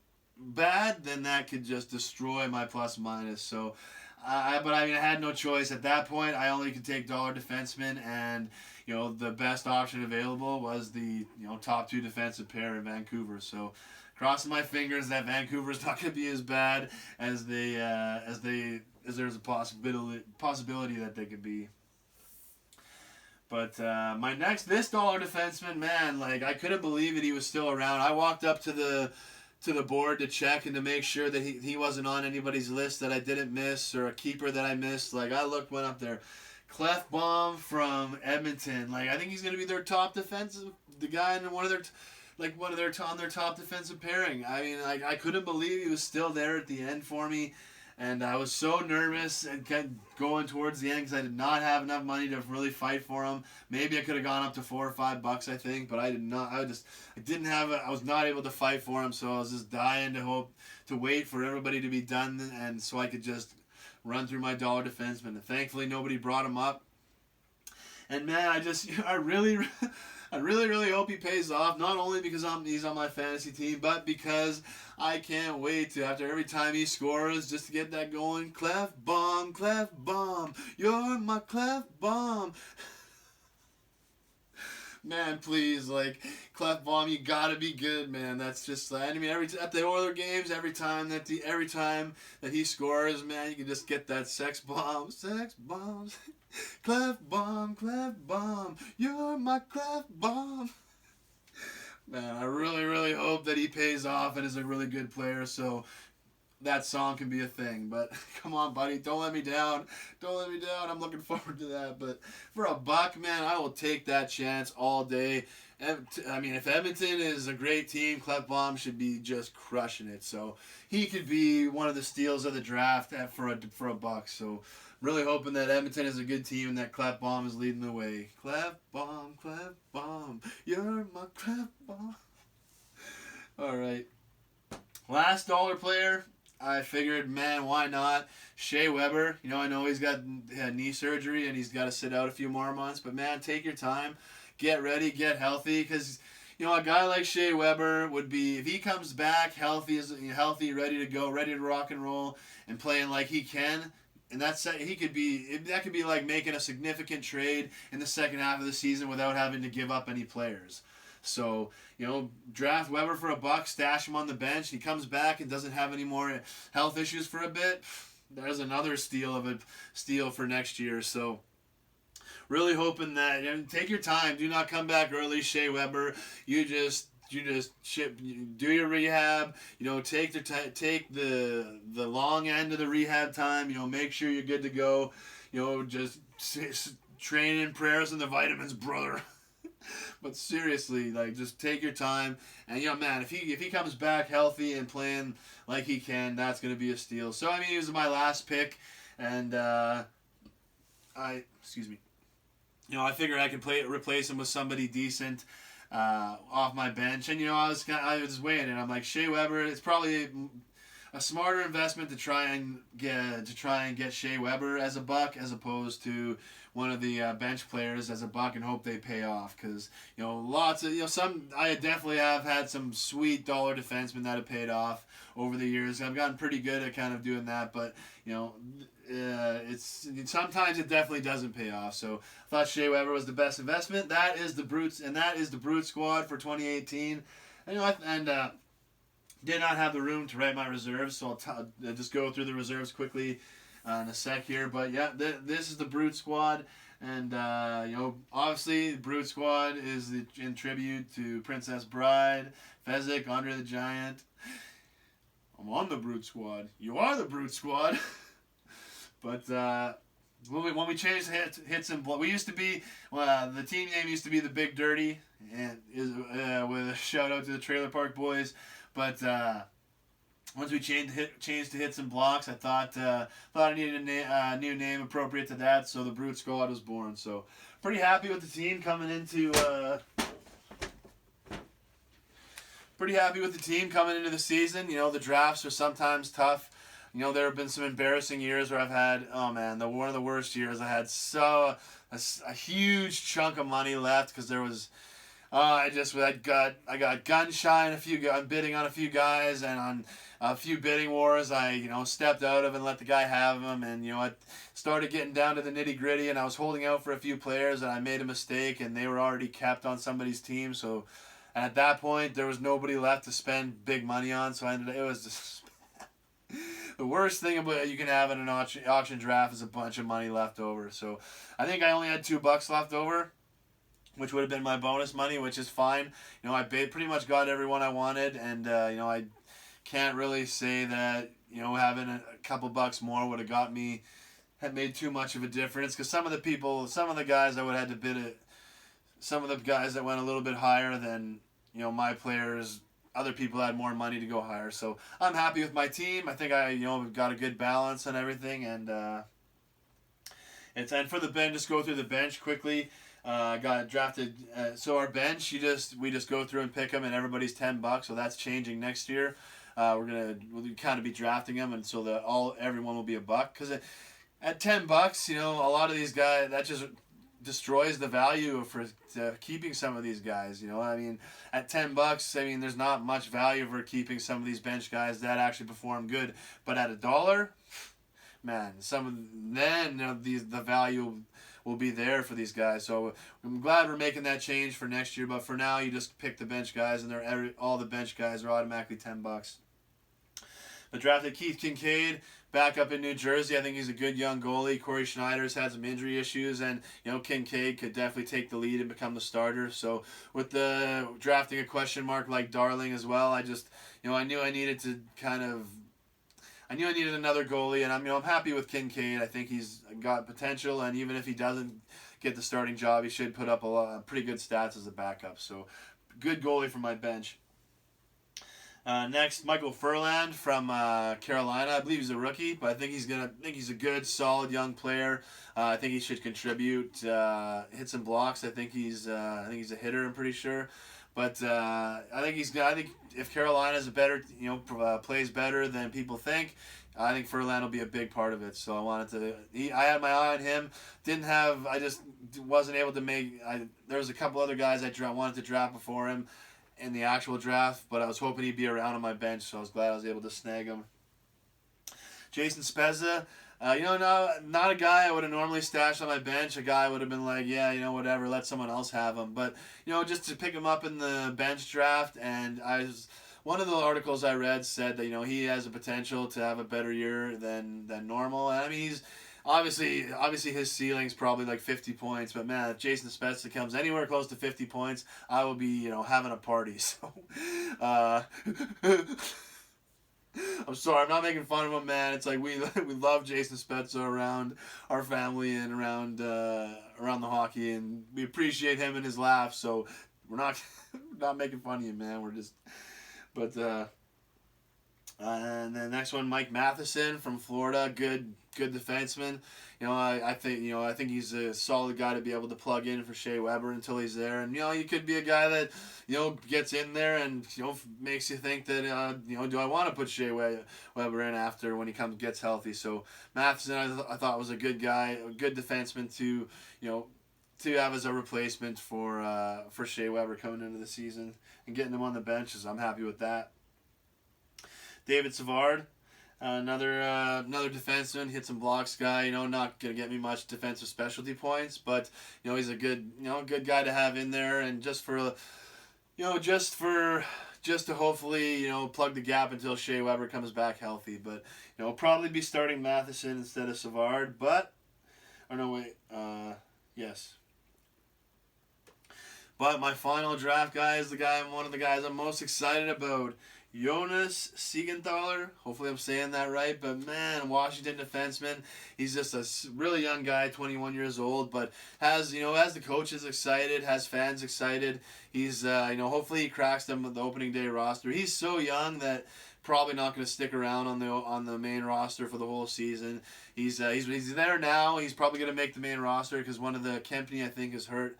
bad, then that could just destroy my plus minus. So, I had no choice at that point. I only could take dollar defensemen, and the best option available was the top 2 defensive pair in Vancouver. So, crossing my fingers that Vancouver's not going to be as bad as there's a possibility that they could be. But this dollar defenseman, man, I couldn't believe that he was still around. I walked up to the board to check and to make sure that he wasn't on anybody's list that I didn't miss, or a keeper that I missed. Went up there. Clefbaum from Edmonton. I think he's going to be their top defensive, the guy in on their top defensive pairing. I mean, I couldn't believe he was still there at the end for me. And I was so nervous and kept going towards the end, because I did not have enough money to really fight for him. Maybe I could have gone up to $4 or $5, I think, but I did not. I was not able to fight for him, so I was just dying to wait for everybody to be done, and so I could just run through my dollar defenseman. And thankfully, nobody brought him up. And man, I really hope he pays off. Not only because he's on my fantasy team, but because I can't wait to, after every time he scores, just to get that going. Clefbaum, you're my Clefbaum. Man, please, Clefbaum, you gotta be good, man. That's just, at the Oilers games, every time that he scores, man, you can just get that sex bomb. Clefbaum, you're my Clefbaum. Man, I really, really hope that he pays off and is a really good player, so that song can be a thing. But come on, buddy, don't let me down. I'm looking forward to that. But for $1, man, I will take that chance all day. If Edmonton is a great team, Clefbaum should be just crushing it. So he could be one of the steals of the draft for $1. So really hoping that Edmonton is a good team and that Clefbaum is leading the way. Clefbaum, you're my Clefbaum. All right. Last dollar player, I figured, man, why not? Shea Weber. I know he's got knee surgery and he's got to sit out a few more months, but man, take your time. Get ready, get healthy, because a guy like Shea Weber would be, if he comes back healthy, ready to go, ready to rock and roll, and playing like he can, and that could be like making a significant trade in the second half of the season without having to give up any players. So, draft Weber for $1, stash him on the bench. He comes back and doesn't have any more health issues for a bit. There's another steal for next year. So, really hoping that, take your time. Do not come back early, Shea Weber. You just do your rehab. Take the long end of the rehab time. Make sure you're good to go. Just training, prayers, and the vitamins, brother. But seriously, like, just take your time. And man, if he comes back healthy and playing like he can, that's gonna be a steal. So I mean, he was my last pick, and excuse me. I figured I could replace him with somebody decent off my bench, and I was weighing it. I'm like, Shea Weber. It's probably a smarter investment to try and get Shea Weber as a buck as opposed to one of the bench players as a buck and hope they pay off, because lots of some I definitely have had some sweet dollar defensemen that have paid off over the years. I've gotten pretty good at kind of doing that, but it's sometimes it definitely doesn't pay off. So I thought Shea Weber was the best investment. That is the Brute squad for 2018. Did not have the room to write my reserves, so I'll just go through the reserves quickly in a sec here. But yeah, this is the Brute squad, and obviously the Brute squad is in tribute to Princess Bride, Fezzik, Andre the Giant. I'm on the Brute squad. You are the Brute squad. But when we changed hits and we used to be the team name used to be the Big Dirty, and with a shout out to the Trailer Park Boys. But once we changed to Hits and Blocks, I thought I needed a new name appropriate to that, so the Brute Squad was born. So pretty happy with the team coming into the season. The drafts are sometimes tough. There have been some embarrassing years where I've had, one of the worst years. I had a huge chunk of money left because there was. I got gun shy on bidding on a few guys, and on a few bidding wars I stepped out of and let the guy have them, and I started getting down to the nitty gritty, and I was holding out for a few players, and I made a mistake, and they were already capped on somebody's team, so at that point there was nobody left to spend big money on, so it was just the worst thing about you can have in an auction draft is a bunch of money left over. So I think I only had $2 left over, which would have been my bonus money, which is fine. I pretty much got everyone I wanted, and I can't really say that having a couple bucks more would have had made too much of a difference, because some of the guys I would have had to bid it. Some of the guys that went a little bit higher than my players, other people had more money to go higher. So I'm happy with my team. I think I got a good balance and everything, and for the bench, just go through the bench quickly. Got drafted. So our bench, we just go through and pick them, and everybody's $10. So that's changing next year. We'll kind of be drafting them, and so everyone will be a buck. Because at $10, a lot of these guys, that just destroys the value for keeping some of these guys. I mean, at $10, there's not much value for keeping some of these bench guys that actually perform good. But at $1, man, the value will be there for these guys. So I'm glad we're making that change for next year. But for now, you just pick the bench guys, and all the bench guys are automatically $10. But drafted Keith Kincaid back up in New Jersey. I think he's a good young goalie. Corey Schneider's had some injury issues, and Kincaid could definitely take the lead and become the starter. So with the drafting a question mark like Darling as well, I knew I needed another goalie, and I'm happy with Kincaid. I think he's got potential, and even if he doesn't get the starting job, he should put up pretty good stats as a backup. So good goalie for my bench. Next, Michael Furland from Carolina. I believe he's a rookie, but I think he's a good, solid young player. I think he should contribute hits and blocks. I think he's a hitter. I'm pretty sure, but I think if Carolina's plays better than people think, I think Furland will be a big part of it. So I had my eye on him. I just wasn't able to there was a couple other guys I wanted to draft before him in the actual draft, but I was hoping he'd be around on my bench, so I was glad I was able to snag him. Jason Spezza, not a guy I would have normally stashed on my bench. A guy would have been like, yeah, whatever, let someone else have him. But just to pick him up in the bench draft, and one of the articles I read said that he has a potential to have a better year than normal. And I mean, obviously his ceiling's probably like 50 points, but man, if Jason Spezza comes anywhere close to 50 points, I will be, having a party. So, uh, I'm sorry, I'm not making fun of him, man. It's like we love Jason Spezza around our family and around the hockey, and we appreciate him and his laugh. So we're not not making fun of you, man. We're just, but and then next one, Mike Matheson from Florida, good defenseman. I think he's a solid guy to be able to plug in for Shea Weber until he's there, and he could be a guy that gets in there and makes you think that do I want to put Shea Weber in after when he gets healthy? So Matheson, I thought was a good guy, a good defenseman to have as a replacement for Shea Weber coming into the season and getting him on the bench. I'm happy with that. David Savard, another defenseman, hit some blocks guy. Not gonna get me much defensive specialty points, but he's a good guy to have in there, and just to hopefully plug the gap until Shea Weber comes back healthy. But probably be starting Matheson instead of Savard. But yes. But my final draft guy is one of the guys I'm most excited about. Jonas Siegenthaler, hopefully I'm saying that right, but man, Washington defenseman. He's just a really young guy, 21 years old, but has the coaches excited, has fans excited. He's hopefully he cracks them with the opening day roster. He's so young that probably not going to stick around on the main roster for the whole season. He's there now. He's probably going to make the main roster because one of the Kempney I think is hurt.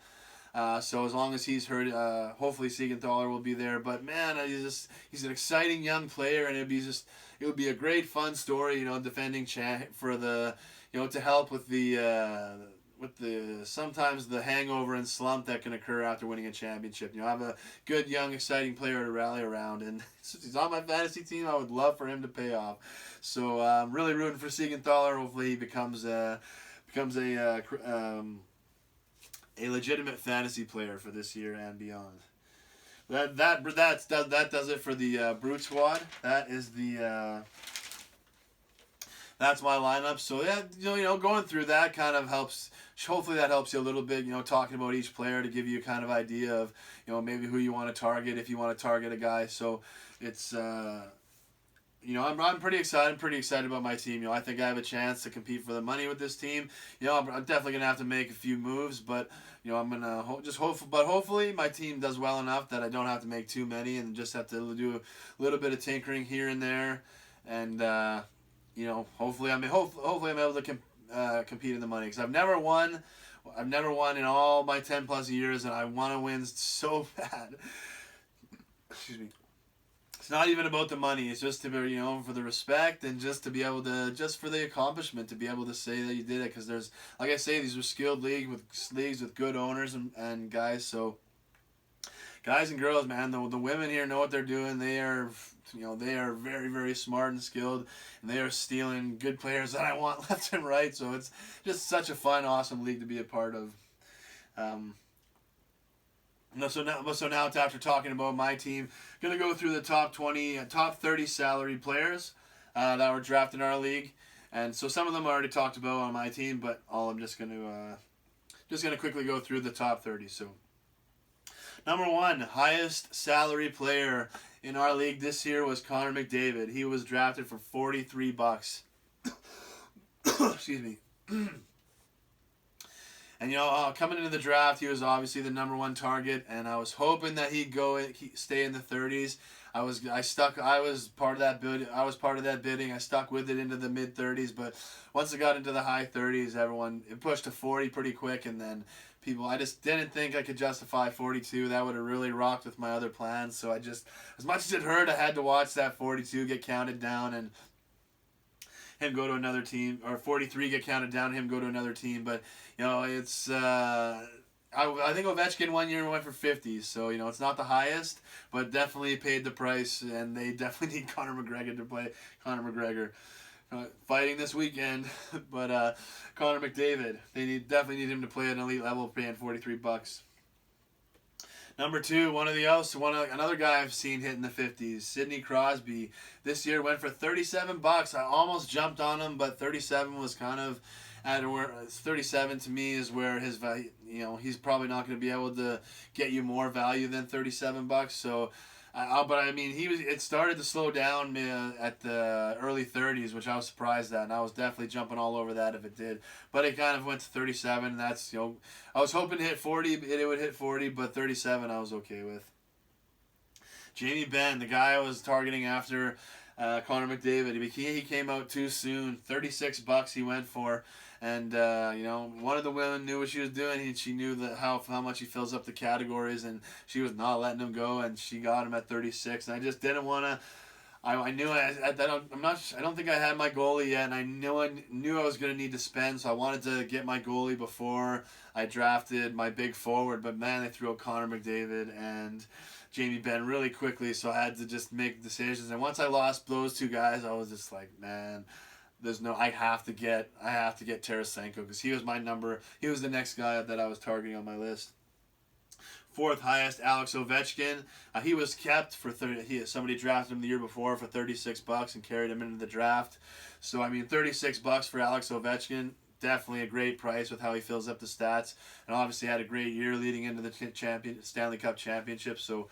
So as long as he's hurt, hopefully Siegenthaler will be there. But man, he's an exciting young player, and it would be a great fun story, defending for the, to help with the sometimes the hangover and slump that can occur after winning a championship. Have a good young exciting player to rally around, and since he's on my fantasy team, I would love for him to pay off. So I'm really rooting for Siegenthaler. Hopefully he becomes a legitimate fantasy player for this year and beyond. That does it for the Brute Squad. That's my lineup. So yeah, going through that kind of helps. Hopefully that helps you a little bit. Talking about each player to give you a kind of idea of maybe who you want to target if you want to target a guy. So it's. I'm pretty excited. I'm pretty excited about my team. I think I have a chance to compete for the money with this team. I'm definitely gonna have to make a few moves, but I'm gonna hopefully my team does well enough that I don't have to make too many and just have to do a little bit of tinkering here and there, and hopefully I'm able to compete in the money because I've never won in all my 10 plus years, and I want to win so bad. Excuse me. It's not even about the money. It's just to be, for the respect and just to be able to, just for the accomplishment, to be able to say that you did it. Because there's, like I say, these are skilled leagues with good owners and guys. So, guys and girls, man, the women here know what they're doing. They are, they are very, very smart and skilled, and they are stealing good players that I want left and right. So it's just such a fun, awesome league to be a part of. So now after talking about my team, gonna go through the top 30 salary players that were drafted in our league, and so some of them I already talked about on my team, but I'm just gonna quickly go through the top 30. So, number 1, highest salary player in our league this year was Connor McDavid. He was drafted for $43. Excuse me. And coming into the draft, he was obviously the number 1 target, and I was hoping that he'd stay in the 30s. I was part of that build. I was part of that bidding. I stuck with it into the mid 30s, but once it got into the high 30s, it pushed to 40 pretty quick, and then I just didn't think I could justify 42. That would have really rocked with my other plans. So as much as it hurt, I had to watch that 42 get counted down and him go to another team, or 43 get counted down, him go to another team. But it's I think Ovechkin one year went for 50, so it's not the highest, but definitely paid the price, and they definitely need Conor McGregor to play. Conor McGregor fighting this weekend, but Connor McDavid, they definitely need him to play at an elite level, paying $43. Number two, another guy I've seen hit in the 50s, Sidney Crosby. This year went for $37. I almost jumped on him, but 37 was kind of at where 37 to me is where his value. He's probably not going to be able to get you more value than $37. So. But I mean, it started to slow down at the early 30s, which I was surprised at, and I was definitely jumping all over that if it did. But it kind of went to 37. And that's I was hoping to hit 40, it would hit 40, but 37 I was okay with. Jamie Benn, the guy I was targeting after Connor McDavid, he came out too soon. $36 he went for. And one of the women knew what she was doing. She knew how much he fills up the categories, and she was not letting him go. And she got him at 36. And I just didn't want to. I knew I don't think I had my goalie yet, and I knew I was going to need to spend. So I wanted to get my goalie before I drafted my big forward. But man, they threw out Connor McDavid and Jamie Benn really quickly. So I had to just make decisions. And once I lost those two guys, I was just like, man. I have to get Tarasenko because he was he was the next guy that I was targeting on my list. Fourth highest, Alex Ovechkin. He was kept for 30. Somebody drafted him the year before for $36 and carried him into the draft. So I mean, $36 for Alex Ovechkin, definitely a great price with how he fills up the stats, and obviously had a great year leading into the Stanley Cup championship. So,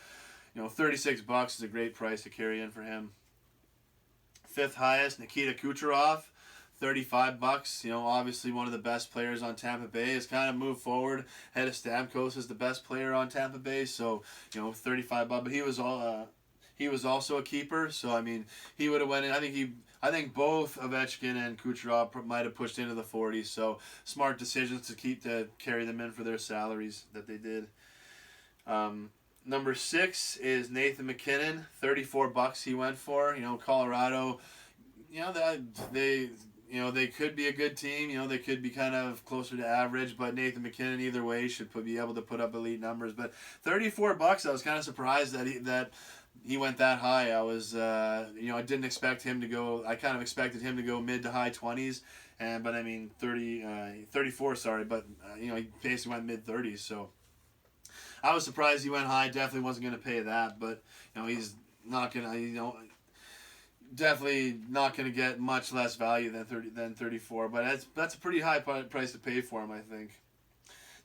$36 is a great price to carry in for him. Fifth highest, Nikita Kucherov, $35. Obviously one of the best players on Tampa Bay. Has kind of moved forward. Head of Stamkos is the best player on Tampa Bay. So $35. But he was also a keeper. So I mean, he would have went in. I think both Ovechkin and Kucherov might have pushed into the 40s. So smart decisions to carry them in for their salaries that they did. Number 6 is Nathan MacKinnon, $34 he went for. Colorado, they could be a good team. They could be kind of closer to average, but Nathan MacKinnon either way should be able to put up elite numbers. But $34, I was kind of surprised that he went that high. I was, I didn't expect him to go. I kind of expected him to go mid to high 20s, but I mean 34. Sorry, but he basically went mid 30s. So. I was surprised he went high. Definitely wasn't going to pay that, but he's not going to. Definitely not going to get much less value than 34. But that's a pretty high price to pay for him, I think.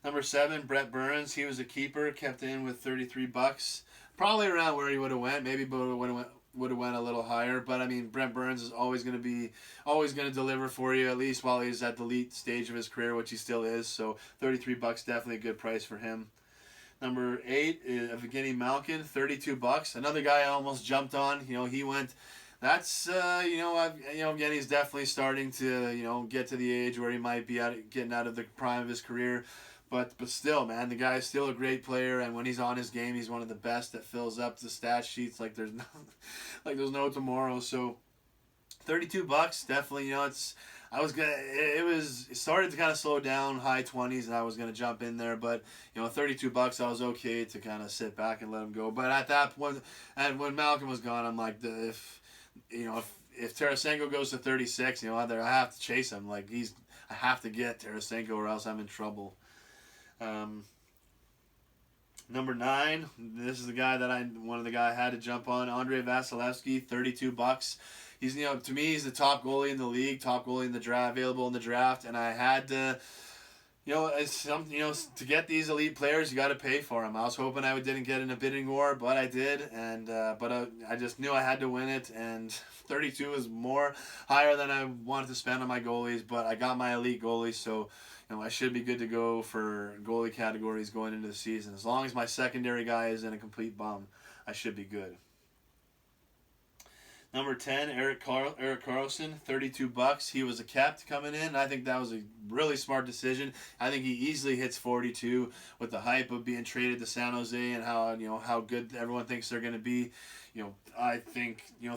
Number 7, Brent Burns. He was a keeper, kept in with $33. Probably around where he would have went. Maybe would have went a little higher. But I mean, Brent Burns is always going to deliver for you, at least while he's at the elite stage of his career, which he still is. So $33, definitely a good price for him. Number 8 is Evgeny Malkin, $32. Another guy I almost jumped on. He went. That's Evgeny's definitely starting to get to the age where he might be getting out of the prime of his career, but still, man, the guy's still a great player, and when he's on his game, he's one of the best that fills up the stat sheets like there's no tomorrow. So, $32, definitely. It started to kind of slow down, high 20s, and I was gonna jump in there, but $32, I was okay to kind of sit back and let him go. But at that point, and when Malcolm was gone, I'm like, if Tarasenko goes to 36, I have to chase him. I have to get Tarasenko, or else I'm in trouble. Number 9, this is one of the guy I had to jump on, Andrei Vasilevsky, $32. He's to me he's the top goalie in the league, top goalie in the draft, available in the draft, and I had to, to get these elite players, you got to pay for them. I was hoping I didn't get in a bidding war, but I did, and I just knew I had to win it, and 32 is higher than I wanted to spend on my goalies, but I got my elite goalie, so I should be good to go for goalie categories going into the season. As long as my secondary guy isn't a complete bum, I should be good. Number 10, Erik Karlsson, $32. He was a kept coming in. I think that was a really smart decision. I think he easily hits 42 with the hype of being traded to San Jose and how good everyone thinks they're going to be. I think he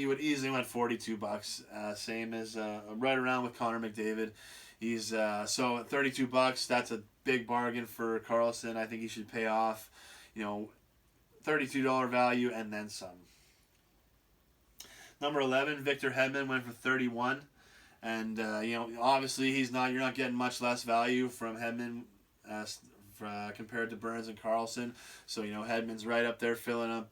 would easily went $42. Same as right around with Connor McDavid. He's so at $32. That's a big bargain for Karlsson. I think he should pay off, $32 value and then some. Number 11, Victor Hedman went for 31, and obviously you're not getting much less value from Hedman compared to Burns and Carlson. So Hedman's right up there filling up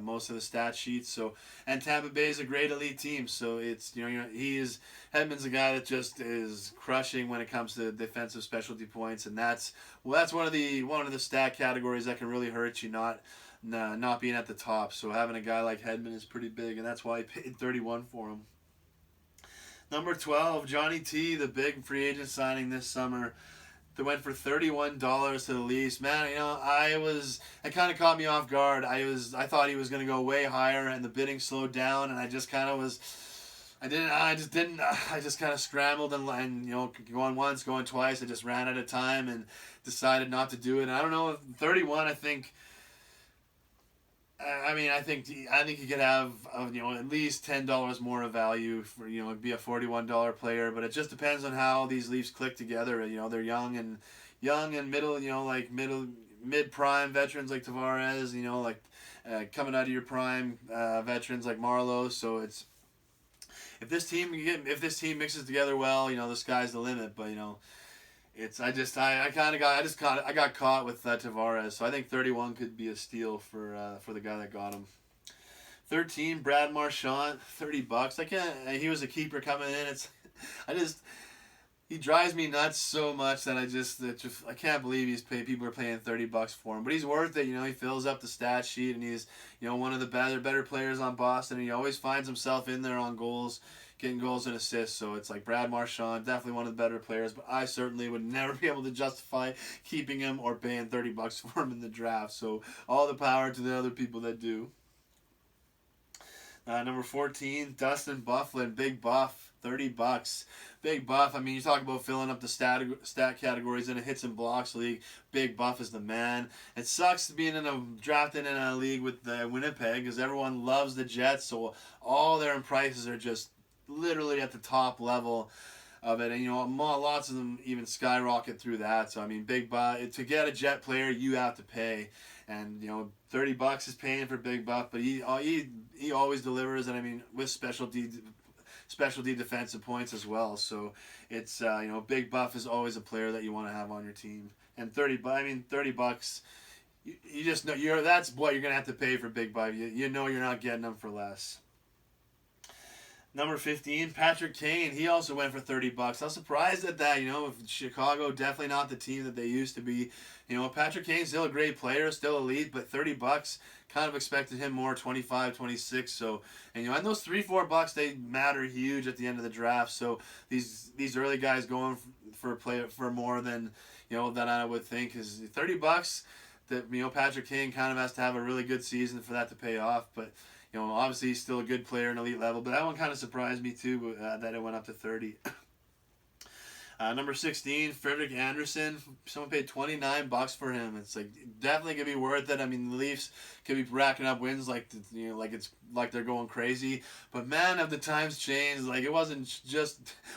most of the stat sheets. So, and Tampa Bay is a great elite team. So it's Hedman's a guy that just is crushing when it comes to defensive specialty points, and that's one of the stat categories that can really hurt you not being at the top. So having a guy like Hedman is pretty big, and that's why I paid 31 for him. Number 12, Johnny T, the big free agent signing this summer. They went for $31 to the Leafs. Man, it kind of caught me off guard. I thought he was going to go way higher, and the bidding slowed down, and I just kind of scrambled and going once, going twice. I just ran out of time and decided not to do it. And I don't know, 31. I think he could have at least $10 more of value for be a $41 player, but it just depends on how these Leafs click together. They're young and middle, like mid prime veterans like Tavares, coming out of your prime veterans like Marleau. So it's if this team mixes together well, the sky's the limit. But I got caught with Tavares, so I think 31 could be a steal for the guy that got him. 13, Brad Marchand, $30. He was a keeper coming in. He drives me nuts so much that I can't believe people are paying $30 for him. But he's worth it. He fills up the stat sheet, and he's one of the better players on Boston. And he always finds himself in there on goals, getting goals and assists. So it's like Brad Marchand, definitely one of the better players. But I certainly would never be able to justify keeping him or paying $30 for him in the draft. So all the power to the other people that do. Number 14, Dustin Byfuglien, Big Buff, $30. Big Buff. You talk about filling up the stat categories in a hits and blocks league. Big Buff is the man. It sucks being drafted in a league with Winnipeg because everyone loves the Jets, so all their prices are just literally at the top level of it, and lots of them even skyrocket through that. So Big Buff, to get a Jet player, you have to pay, and $30 is paying for Big Buff, but he always delivers, and with specialty defensive points as well. So it's Big Buff is always a player that you want to have on your team, and $30. You just know that's what you're gonna have to pay for Big Buff. You're not getting them for less. Number 15, Patrick Kane. He also went for $30. I was surprised at that. Chicago, definitely not the team that they used to be. Patrick Kane's still a great player, still elite, but $30, kind of expected him more, 25, 26. So, and those $3-4 they matter huge at the end of the draft. So these early guys going for more than than I would think is $30. That Patrick Kane kind of has to have a really good season for that to pay off, but. Obviously he's still a good player in elite level, but that one kind of surprised me too, that it went up to 30. Number 16, Frederick Anderson. Someone paid $29 for him. It's definitely gonna be worth it. The Leafs could be racking up wins like they're going crazy. But man, have the times changed. It wasn't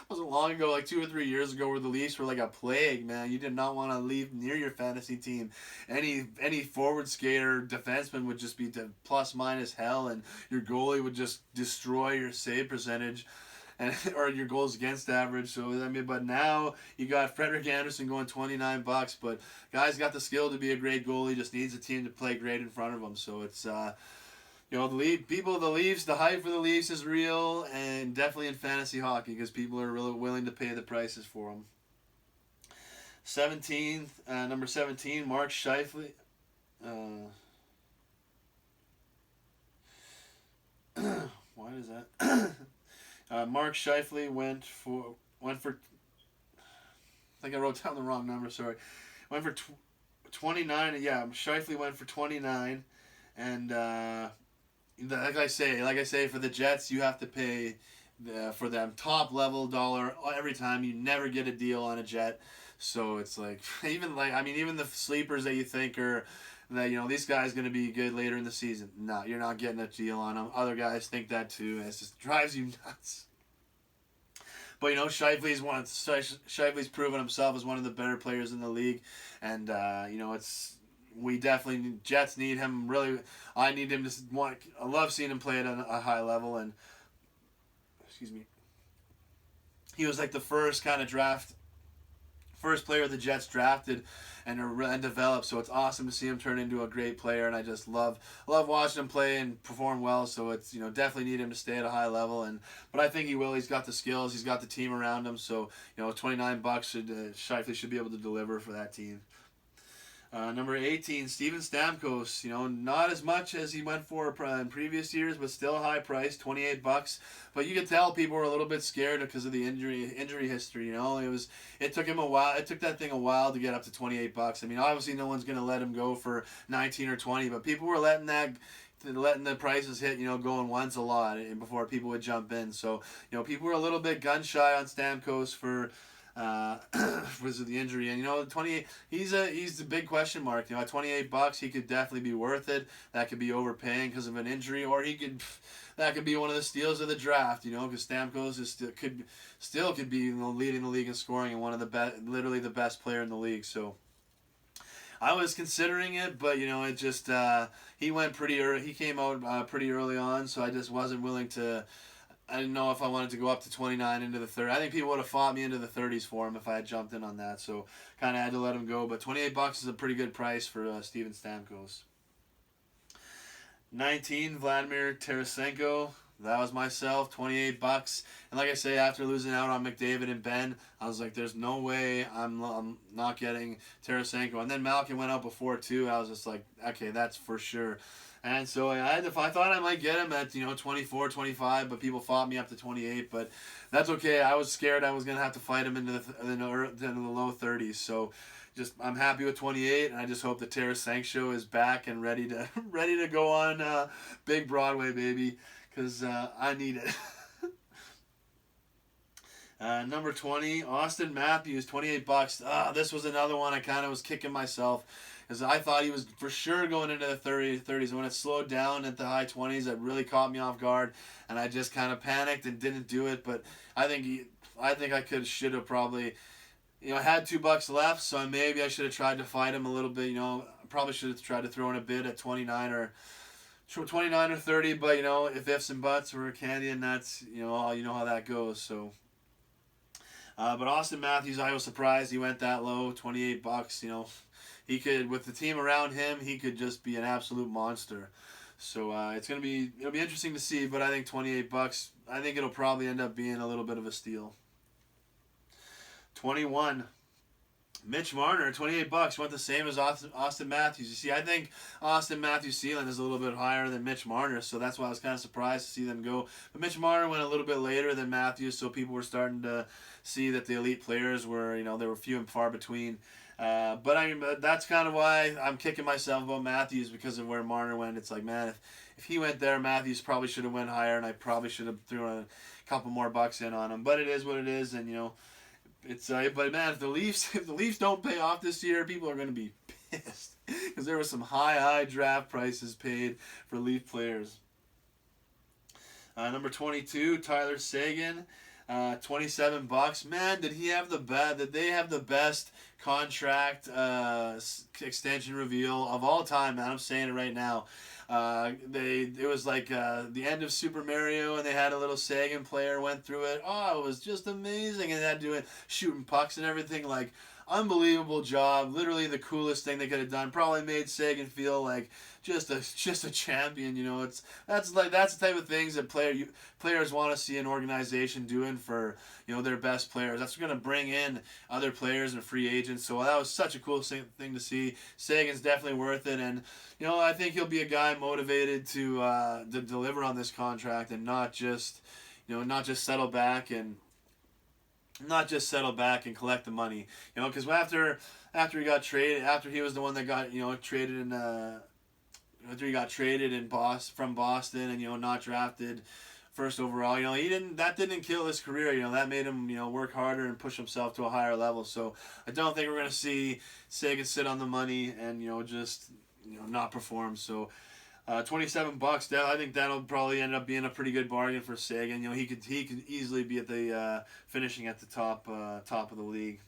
long ago, like 2 or 3 years ago, where the Leafs were like a plague. Man, you did not want to leave near your fantasy team. Any forward skater, defenseman would just be to plus minus hell, and your goalie would just destroy your save percentage. Or your goals against average. So but now you got Frederick Anderson going $29, but guy's got the skill to be a great goalie. Just needs a team to play great in front of him. So it's the Leafs. The hype for the Leafs is real, and definitely in fantasy hockey because people are really willing to pay the prices for them. 17th, number 17, Mark Scheifele. Why is that? Mark Scheifele went for. I think I wrote down the wrong number. Sorry, went for 29. Yeah, Scheifele went for 29, and like I say, for the Jets, you have to pay for them top level dollar every time. You never get a deal on a Jet, so it's even the sleepers that you think are. That these guys going to be good later in the season. No, you're not getting a deal on them. Other guys think that too, and it just drives you nuts. But Scheifele's proven himself as one of the better players in the league, and Jets need him really. I need him to I love seeing him play at a high level, and he was the first first player the Jets drafted and developed. So it's awesome to see him turn into a great player, and I just love watching him play and perform well. So it's definitely need him to stay at a high level, but I think he will. He's got the skills, he's got the team around him. So $29 Scheifele should be able to deliver for that team. Number 18, Steven Stamkos. Not as much as he went for in previous years, but still a high price, $28. But you could tell people were a little bit scared because of the injury history. It took him a while. It took that thing a while to get up to $28. I mean, obviously no one's gonna let him go for 19 or 20, but people were letting the prices hit, going once a lot before people would jump in. So people were a little bit gun shy on Stamkos for. Was the injury, and 28. He's the big question mark. At $28, he could definitely be worth it. That could be overpaying because of an injury, or that could be one of the steals of the draft. Because Stamkos could be leading the league in scoring and one of the best, literally the best player in the league. So I was considering it, but it just he went pretty early. He came out pretty early on, so I just wasn't willing to. I didn't know if I wanted to go up to 29 into the 30s. I think people would have fought me into the 30s for him if I had jumped in on that. So kind of had to let him go. But $28 is a pretty good price for Steven Stamkos. 19, Vladimir Tarasenko. That was myself, $28. And like I say, after losing out on McDavid and Ben, I was like, there's no way I'm not getting Tarasenko. And then Malkin went out before too. I was just like, okay, that's for sure. And so I thought I might get him at 24, 25, but people fought me up to 28. But that's okay. I was scared I was gonna have to fight him into the low 30s. So I'm happy with 28, and I just hope the Tarasenko is back and ready to go on big Broadway, baby, because I need it. Number 20, Austin Matthews, $28. This was another one I kind of was kicking myself. Because I thought he was for sure going into the 30s. When it slowed down at the high 20s, that really caught me off guard, and I just kind of panicked and didn't do it. But I think I should have probably, had $2 left, so maybe I should have tried to fight him a little bit. Probably should have tried to throw in a bid at 29 or 30. But if ifs and buts were candy, and that's how that goes. So. But Austin Matthews, I was surprised he went that low, $28. He could, with the team around him, he could just be an absolute monster. So it'll be interesting to see. But I think $28, I think it'll probably end up being a little bit of a steal. 21, Mitch Marner, $28, went the same as Austin Matthews. You see, I think Austin Matthews' ceiling is a little bit higher than Mitch Marner, so that's why I was kind of surprised to see them go. But Mitch Marner went a little bit later than Matthews, so people were starting to see that the elite players were, they were few and far between. But I mean, that's kind of why I'm kicking myself about Matthews, because of where Marner went. It's like, man, if he went there, Matthews probably should have went higher, and I probably should have thrown a couple more bucks in on him. But it is what it is, and it's but man, if the Leafs don't pay off this year, people are going to be pissed, because there were some high draft prices paid for Leaf players. Number 22, Tyler Seguin. $27. Man, did they have the best contract extension reveal of all time, man. I'm saying it right now. It was like the end of Super Mario, and they had a little Sagan player went through it. Oh, it was just amazing, and they had to do it shooting pucks and everything. Like, unbelievable job. Literally the coolest thing they could have done. Probably made Sagan feel like just a champion. That's the type of things that players want to see an organization doing for their best players. That's going to bring in other players and free agents. So that was such a cool thing to see. Sagan's definitely worth it, and I think he'll be a guy motivated to deliver on this contract, and not just settle back and. Not just settle back and collect the money, because after he got traded, after he was the one that got traded in after he got traded from Boston and not drafted first overall, that didn't kill his career, that made him work harder and push himself to a higher level. So I don't think we're gonna see Sagan sit on the money and just not perform. So. $27. I think that'll probably end up being a pretty good bargain for Sagan. He could easily be at the finishing at the top of the league.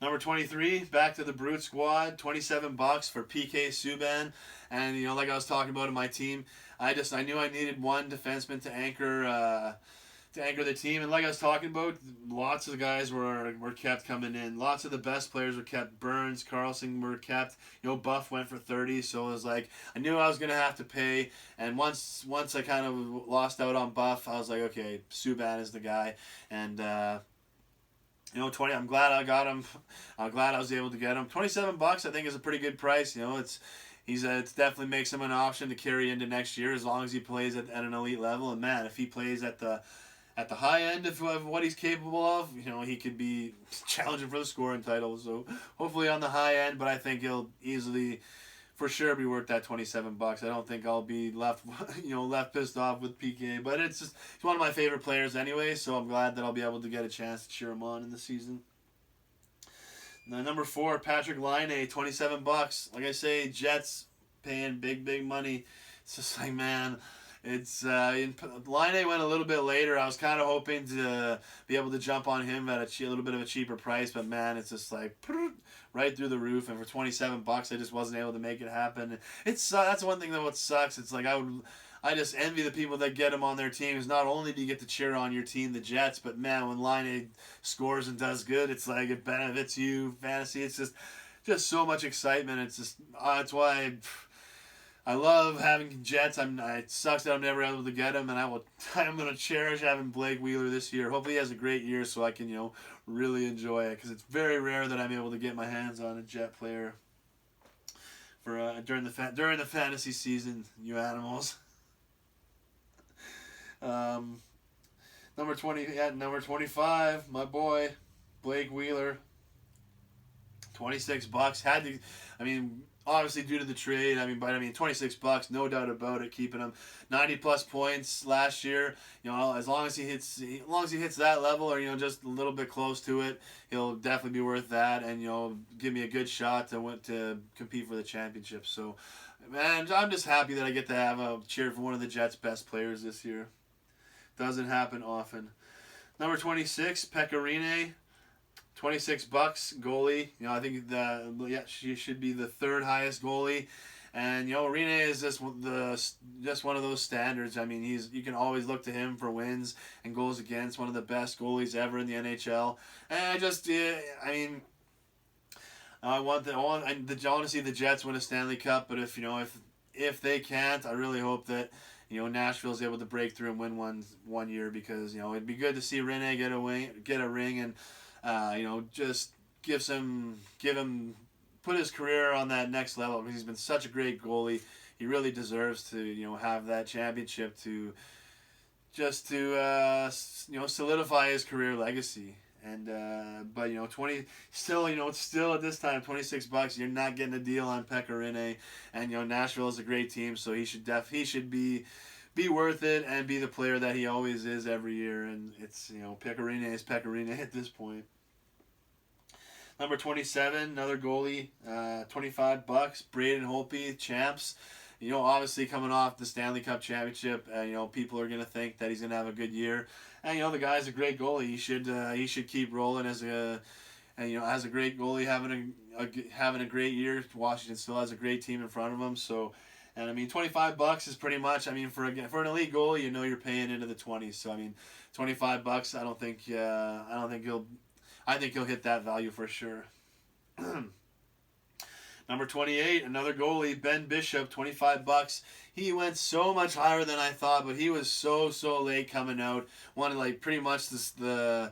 Number 23, back to the Brute squad. $27 for PK Subban, and like I was talking about in my team, I knew I needed one defenseman to to anchor the team. And like I was talking about, lots of the guys were kept coming in. Lots of the best players were kept. Burns, Carlson were kept. Buff went for 30, so it was like I knew I was gonna have to pay. And once I kind of lost out on Buff, I was like, okay, Subban is the guy. And 20. I'm glad I got him. I'm glad I was able to get him. $27, I think, is a pretty good price. It definitely makes him an option to carry into next year as long as he plays at an elite level. And man, if he plays at the high end of what he's capable of, he could be challenging for the scoring title. So hopefully on the high end, but I think he'll easily, for sure, be worth that $27. I don't think I'll be left pissed off with PK. But he's one of my favorite players anyway. So I'm glad that I'll be able to get a chance to cheer him on in the season. Now, number 4, Patrik Laine, $27. Like I say, Jets paying big money. It's just like, man, it's Laine went a little bit later. I was kind of hoping to be able to jump on him at a little bit of a cheaper price, but man, it's just like right through the roof. And for $27, I just wasn't able to make it happen. That's one thing that what sucks. It's like I just envy the people that get him on their teams. Not only do you get to cheer on your team, the Jets, but man, when Laine scores and does good, it's like it benefits you, fantasy. It's just so much excitement. It's just that's why I love having Jets. It sucks that I'm never able to get him, and I'm gonna cherish having Blake Wheeler this year. Hopefully, he has a great year so I can really enjoy it, because it's very rare that I'm able to get my hands on a Jet player for during the fantasy season. You animals. Number 25, my boy, Blake Wheeler, $26. Obviously due to the trade, but $26, no doubt about it, keeping him 90+ points last year. As long as he hits that level, or just a little bit close to it, he'll definitely be worth that, and give me a good shot to compete for the championship. So, man, I'm just happy that I get to have a cheer for one of the Jets' best players this year. Doesn't happen often. Number 26, Pekka Rinne, $26, goalie. I think she should be the third highest goalie, and Rinne is just one of those standards. You can always look to him for wins and goals against. One of the best goalies ever in the NHL, and I want to see the Jets win a Stanley Cup. But if they can't, I really hope that Nashville's able to break through and win one year, because it'd be good to see Rinne get a ring, and just put his career on that next level, because he's been such a great goalie. He really deserves to have that championship to solidify his career legacy. And but still at this time, $26, you're not getting a deal on Pekka Rinne, and Nashville is a great team, so he should be worth it and be the player that he always is every year. And it's Pekka Rinne is Pekka Rinne at this point. Number 27, another goalie, $25, Braden Holtby, champs. Obviously coming off the Stanley Cup championship, people are gonna think that he's gonna have a good year. And the guy's a great goalie. He should keep rolling as a great goalie, having a great year. Washington still has a great team in front of him. So, and $25 is pretty much. For an elite goalie, you're paying into the 20s. So $25. I think he'll hit that value for sure. Number 28, another goalie, Ben Bishop, $25. He went so much higher than I thought, but he was so late coming out. Wanted pretty much the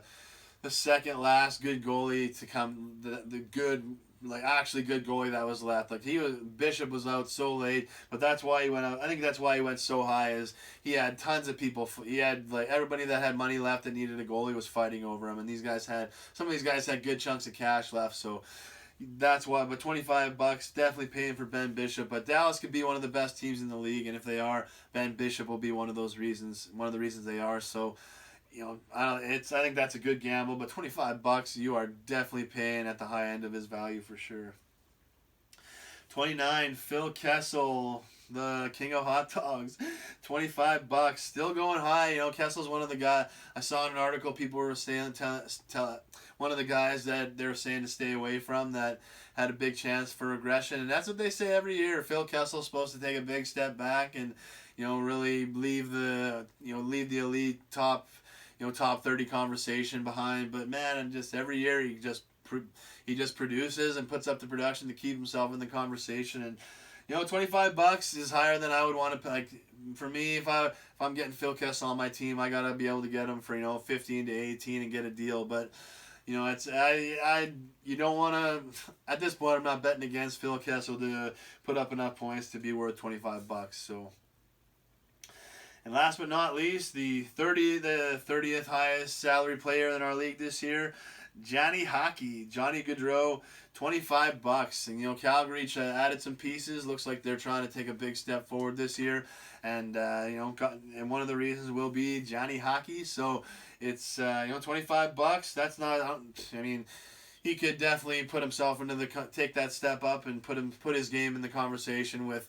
second last good goalie to come, the good actually good goalie that was left. Bishop was out so late, but that's why he went out. I think that's why he went so high, is he had tons of people. He had everybody that had money left that needed a goalie was fighting over him, and some of these guys had good chunks of cash left, so. That's why, but $25, definitely paying for Ben Bishop. But Dallas could be one of the best teams in the league, and if they are, Ben Bishop will be one of the reasons they are. So, I think that's a good gamble. But $25, you are definitely paying at the high end of his value for sure. 29, Phil Kessel, the king of hot dogs, $25, still going high. Kessel's one of the guys. I saw in an article people were saying one of the guys that they were saying to stay away from, that had a big chance for regression, and that's what they say every year. Phil Kessel's supposed to take a big step back and really leave the elite top top 30 conversation behind. But man, and just every year he just produces and puts up the production to keep himself in the conversation. And $25 is higher than I would want to. Like, for me, if I'm getting Phil Kessel on my team, I gotta be able to get him for 15 to 18 and get a deal. But it's you don't want to. At this point, I'm not betting against Phil Kessel to put up enough points to be worth $25. So. And last but not least, the 30th highest salary player in our league this year, Johnny Hockey, Johnny Gaudreau, $25. And Calgary added some pieces. Looks like they're trying to take a big step forward this year, and and one of the reasons will be Johnny Hockey. So it's $25. That's not. I mean, he could definitely put himself take that step up and put his game in the conversation with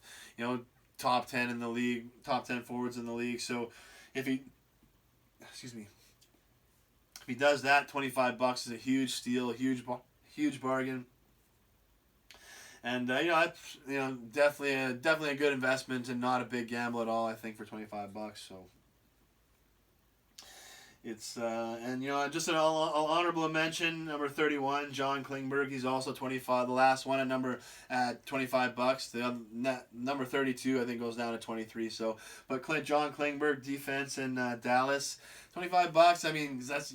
top 10 in the league, top 10 forwards in the league. So if he does that, $25 is a huge steal, a huge bargain. And definitely a good investment and not a big gamble at all, I think, for $25. So it's just an honorable mention, number 31, John Klingberg. He's also 25. The last one at $25. The number 32, I think, goes down to 23. So, but John Klingberg, defense in Dallas, $25. I mean, that's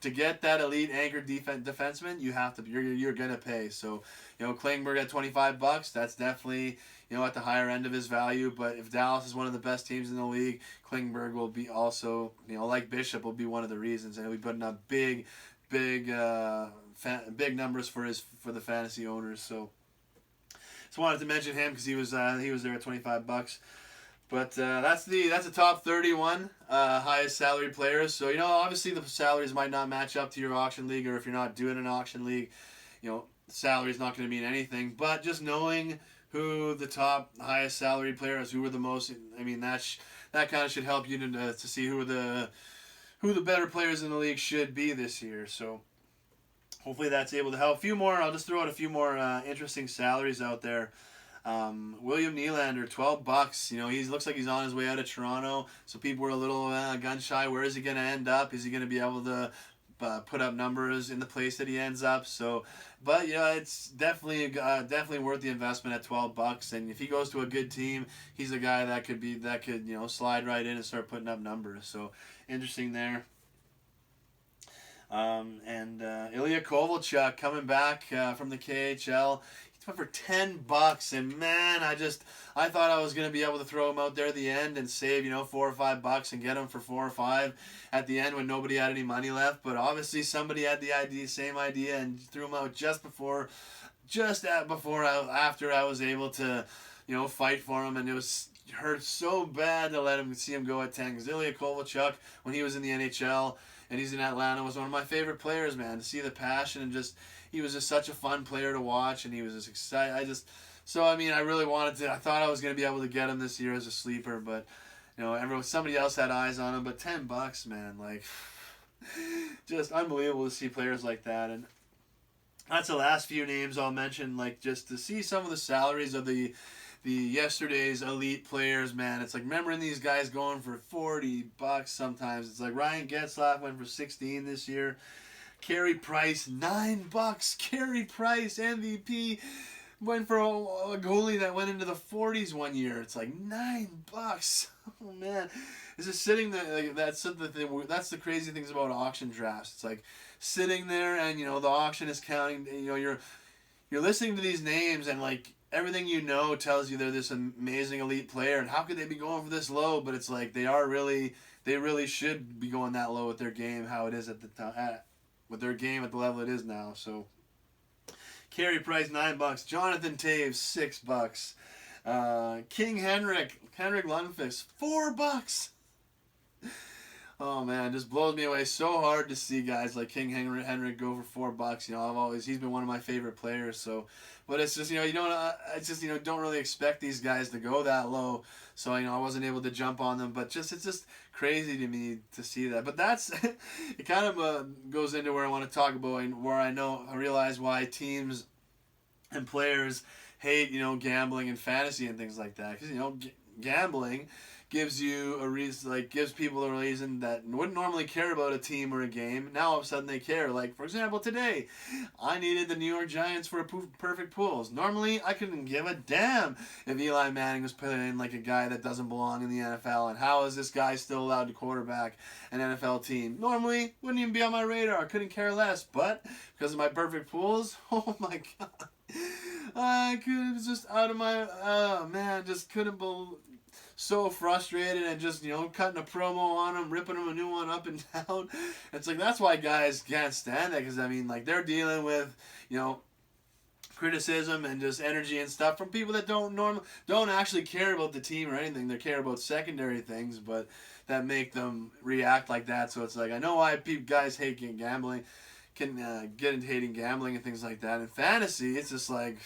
to get that elite anchor defenseman. You have to. You're gonna pay. So, Klingberg at $25. That's definitely at the higher end of his value. But if Dallas is one of the best teams in the league, Klingberg will be also, like Bishop, will be one of the reasons, and he'll be putting up big numbers for the fantasy owners. So, just wanted to mention him because he was there at $25. But that's the top 31 highest salary players. So obviously the salaries might not match up to your auction league, or if you're not doing an auction league, salary is not going to mean anything. But just knowing who the top highest salary players, who were the most, I mean that kind of should help you to see who the better players in the league should be this year. So hopefully that's able to help. I'll just throw out a few more interesting salaries out there. William Nylander, $12. He looks like he's on his way out of Toronto, so people were a little gun shy. Where is he going to end up? Is he going to be able to put up numbers in the place that he ends up? So, but it's definitely worth the investment at $12. And if he goes to a good team, he's a guy that could slide right in and start putting up numbers. So interesting there. And Ilya Kovalchuk coming back from the KHL. Went for $10, and man, I thought I was gonna be able to throw him out there at the end and save $4 or $5 and get him for $4 or $5 at the end when nobody had any money left. But obviously somebody had the same idea and threw him out after I was able to fight for him, and it hurt so bad to see him go at 10. Because Ilya Kovalchuk, when he was in the NHL and he's in Atlanta, was one of my favorite players, man. To see the passion and he was just such a fun player to watch, and he was just excited. I really wanted to. I thought I was going to be able to get him this year as a sleeper, but somebody else had eyes on him. But $10, man, like, just unbelievable to see players like that. And that's the last few names I'll mention. Like, just to see some of the salaries of the yesterday's elite players, man. It's like remembering these guys going for $40 sometimes. It's like Ryan Getzlaf went for $16 this year. Carey Price, $9. Carey Price, MVP, went for a goalie that went into the 40s one year. It's like $9. Oh man, is it sitting there? Like, that's the crazy things about auction drafts. It's like sitting there, and the auction is counting. You're listening to these names, and like everything tells you they're this amazing elite player, and how could they be going for this low? But it's like they really should be going that low with their game, how it is at the time. With their game at the level it is now. So Carey Price, $9. Jonathan Toews, $6. King Henrik Lundqvist, $4. Oh man, it just blows me away so hard to see guys like King Henrik go for $4. He's been one of my favorite players. So, but it's just don't really expect these guys to go that low. So I wasn't able to jump on them, but it's just crazy to me to see that. But that's it. Kind of goes into where I want to talk about, and where I realize why teams and players hate gambling and fantasy and things like that. Because gambling gives you a reason, like gives people a reason that wouldn't normally care about a team or a game. Now all of a sudden they care. Like for example, today, I needed the New York Giants for a perfect pools. Normally I couldn't give a damn if Eli Manning was playing like a guy that doesn't belong in the NFL, and how is this guy still allowed to quarterback an NFL team? Normally wouldn't even be on my radar. I couldn't care less, but because of my perfect pools, oh my god. I could have just out of my, oh man, just couldn't believe, so frustrated and just, cutting a promo on them, ripping them a new one up and down. It's like, that's why guys can't stand it, because, I mean, like, they're dealing with, criticism and just energy and stuff from people that don't actually care about the team or anything. They care about secondary things, but that make them react like that. So it's like, I know why guys hate gambling, get into hating gambling and things like that. In fantasy, it's just like,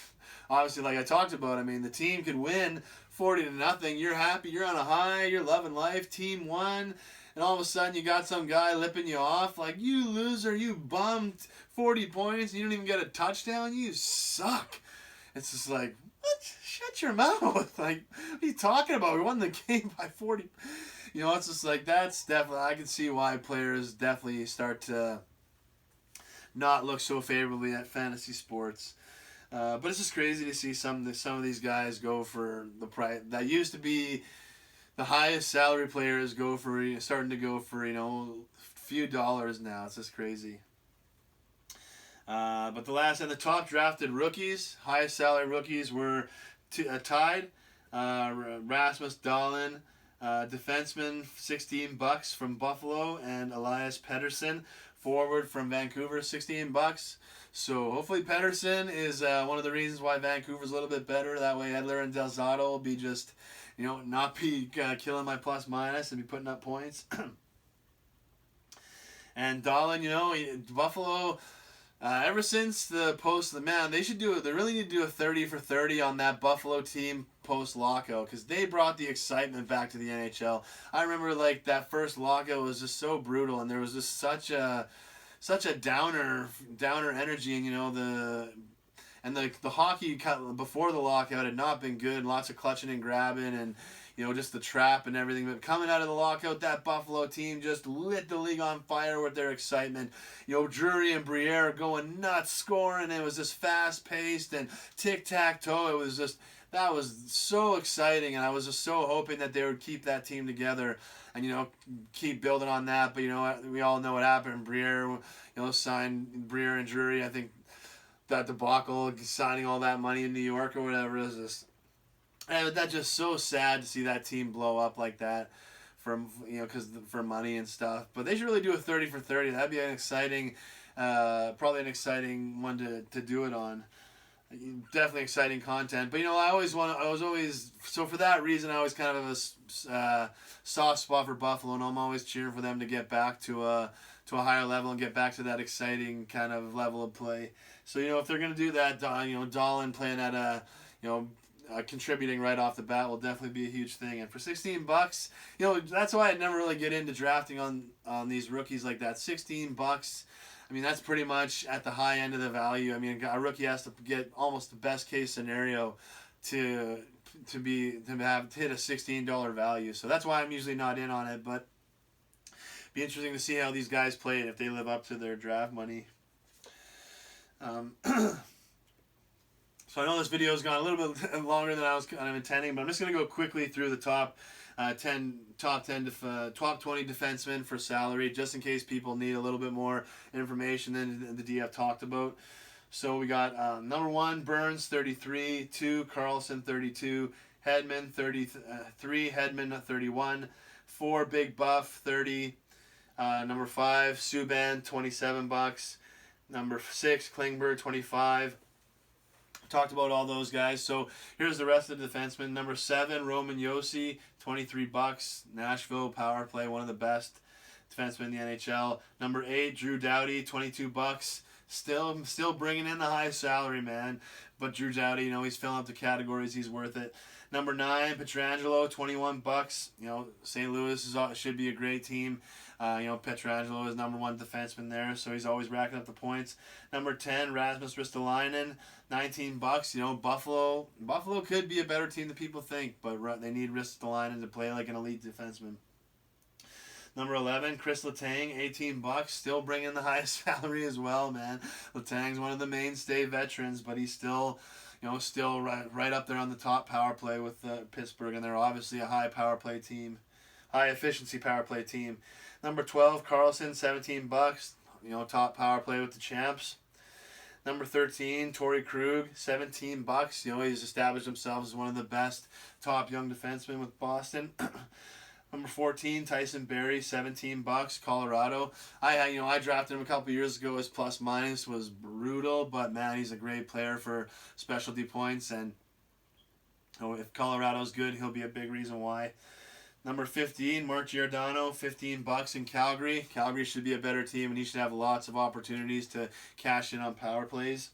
obviously, like I talked about, I mean, the team could win 40-0. You're happy, you're on a high, you're loving life, team won, and all of a sudden you got some guy lipping you off, like, you loser, you bummed 40 points, and you don't even get a touchdown, you suck. It's just like, what? Shut your mouth. Like, what are you talking about? We won the game by 40. It's just like, that's definitely, I can see why players definitely start to not look so favorably at fantasy sports. But it's just crazy to see some of these guys go for the price that used to be the highest salary players starting to go for few dollars now. It's just crazy. But the top drafted rookies, highest salary rookies were tied. Rasmus Dahlin, defenseman, $16 from Buffalo, and Elias Pettersson, forward from Vancouver, $16. So hopefully Pettersson is one of the reasons why Vancouver's a little bit better. That way Edler and Del Zotto will be just, not be killing my plus minus and be putting up points. And Dahlin, Buffalo, ever since the post, they really need to do a 30 for 30 on that Buffalo team post lockout, because they brought the excitement back to the NHL. I remember like that first lockout was just so brutal, and there was just such a downer energy, and the hockey before the lockout had not been good. Lots of clutching and grabbing, and just the trap and everything. But coming out of the lockout, that Buffalo team just lit the league on fire with their excitement. Drury and Briere going nuts, scoring. It was just fast paced and tic tac toe. It was just, that was so exciting, and I was just so hoping that they would keep that team together and keep building on that. But we all know what happened. Briere, signed Briere and Drury. I think that debacle, signing all that money in New York or whatever, is just, and that's just so sad to see that team blow up like that, because for money and stuff. But they should really do a 30 for 30. That'd be an exciting, probably an exciting one to do it on. Definitely exciting content. But so for that reason, I always kind of have a soft spot for Buffalo, and I'm always cheering for them to get back to a higher level and get back to that exciting kind of level of play. So if they're gonna do that, Dahlin playing at contributing right off the bat will definitely be a huge thing. And for $16, that's why I never really get into drafting on these rookies like that. $16. I mean, that's pretty much at the high end of the value. I mean, a rookie has to get almost the best case scenario to hit a $16 value. So that's why I'm usually not in on it. But be interesting to see how these guys play it if they live up to their draft money. So I know this video has gone a little bit longer than I was kind of intending, but I'm just going to go quickly through the top 20 defensemen for salary, just in case people need a little bit more information than the DF talked about. So we got number 1, Burns, 33, 2, Carlson, 32, Hedman, 33, Hedman, 31, 4, Big Buff, 30, number 5, Subban, $27, number 6, Klingberg, 25. Talked about all those guys. So here's the rest of the defensemen. Number 7, Roman Josi, $23. Nashville power play, one of the best defensemen in the NHL. Number 8, Drew Doughty, $22. Still bringing in the high salary, man. But Drew Doughty, he's filling up the categories. He's worth it. Number 9, Pietrangelo, $21. St. Louis should be a great team. Pietrangelo is number one defenseman there, so he's always racking up the points. Number 10, Rasmus Ristolainen, $19. Buffalo could be a better team than people think, but they need Ristolainen to play like an elite defenseman. Number 11, Chris Letang, $18, still bringing the highest salary as well, man. Letang's one of the mainstay veterans, but he's still right up there on the top power play with Pittsburgh, and they're obviously a high power play team, high efficiency power play team. Number 12, Carlson, $17, top power play with the champs. Number 13, Torrey Krug, $17. He's established himself as one of the best top young defensemen with Boston. Number 14, Tyson Barrie, $17, Colorado. I drafted him a couple years ago. His plus minus was brutal, but man, he's a great player for specialty points, and if Colorado's good, he'll be a big reason why. Number 15, Mark Giordano, $15 in Calgary. Calgary should be a better team, and he should have lots of opportunities to cash in on power plays.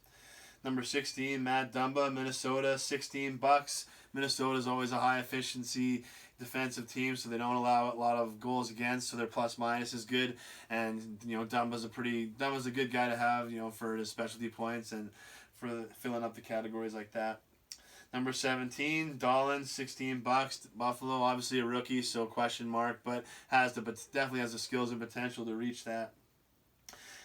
Number 16, Matt Dumba, Minnesota, $16. Minnesota's always a high efficiency defensive team, so they don't allow a lot of goals against, so their plus minus is good. And Dumba's a good guy to have, for his specialty points and for filling up the categories like that. Number 17, Dolan, $16. Buffalo, obviously a rookie, so question mark, but definitely has the skills and potential to reach that.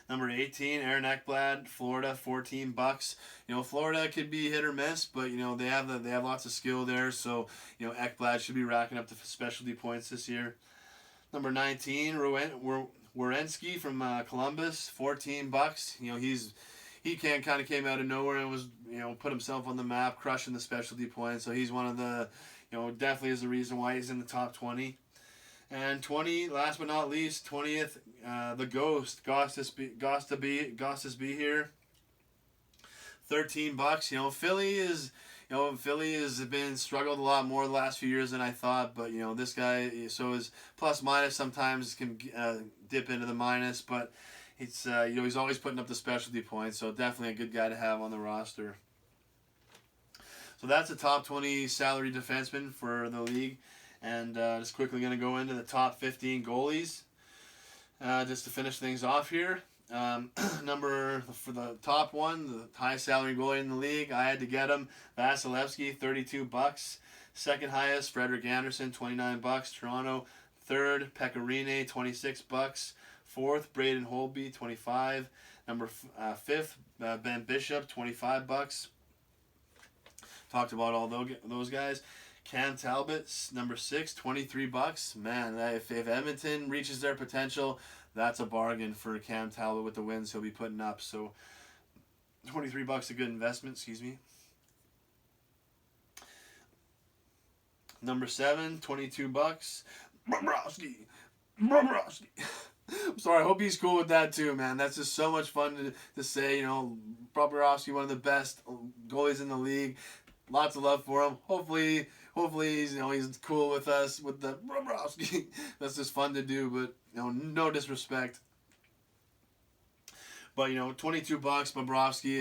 Number 18, Aaron Ekblad, Florida, $14. Florida could be hit or miss, but they have lots of skill there. So Ekblad should be racking up the specialty points this year. Number 19, Werenski from Columbus, $14. He kind of came out of nowhere and was put himself on the map, crushing the specialty points. So he's one of the definitely is the reason why he's in the top 20. And 20, last but not least, 20th, the Ghost, Gostis be here, $13. Philly has been struggled a lot more the last few years than I thought, but this guy, so his plus minus sometimes can dip into the minus, but it's he's always putting up the specialty points, so definitely a good guy to have on the roster. So that's the top 20 salary defensemen for the league. And just quickly going to go into the top 15 goalies just to finish things off here. For the top one, the highest salary goalie in the league, I had to get him. Vasilevsky, $32. Second highest, Frederik Andersen, $29. Toronto. Third, Pecorine, $26. Fourth, Braden Holtby, $25. Number fifth, Ben Bishop, $25. Talked about all those guys. Cam Talbot, number 6, $23. Man, if Edmonton reaches their potential, that's a bargain for Cam Talbot with the wins he'll be putting up. So, $23, a good investment. Excuse me. Number 7, $22. Bobrovsky. I'm sorry. I hope he's cool with that too, man. That's just so much fun to say. Bobrovsky, one of the best goalies in the league. Lots of love for him. Hopefully he's cool with us with the Bobrovsky. That's just fun to do, but no disrespect. But $22, Bobrovsky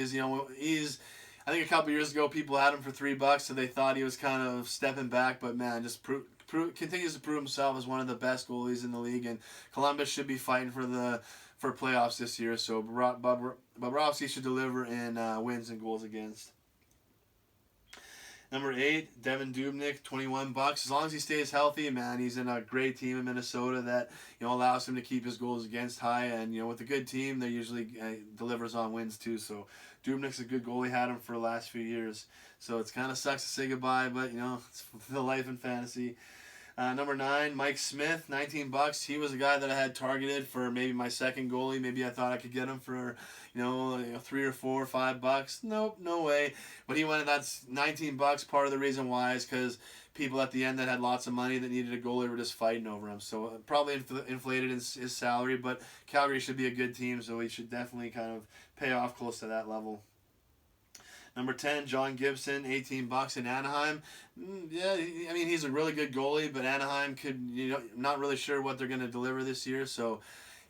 is I think a couple years ago people had him for $3, so they thought he was kind of stepping back, but man, just continues to prove himself as one of the best goalies in the league, and Columbus should be fighting for playoffs this year. So Bobrovsky should deliver in wins and goals against. Number 8, Devin Dubnyk, $21. As long as he stays healthy, man, he's in a great team in Minnesota that allows him to keep his goals against high. And with a good team, they usually delivers on wins too. So Dubnyk's a good goalie. Had him for the last few years. So it's kind of sucks to say goodbye, but it's the life in fantasy. Number 9, Mike Smith, $19. He was a guy that I had targeted for maybe my second goalie. Maybe I thought I could get him for, $3 or $4 or $5. Nope, no way. But he went. That's $19. Part of the reason why is because people at the end that had lots of money that needed a goalie were just fighting over him. So probably inflated his salary. But Calgary should be a good team, so he should definitely kind of pay off close to that level. Number 10, John Gibson, $18 in Anaheim. Yeah, he's a really good goalie, but Anaheim not really sure what they're going to deliver this year. So,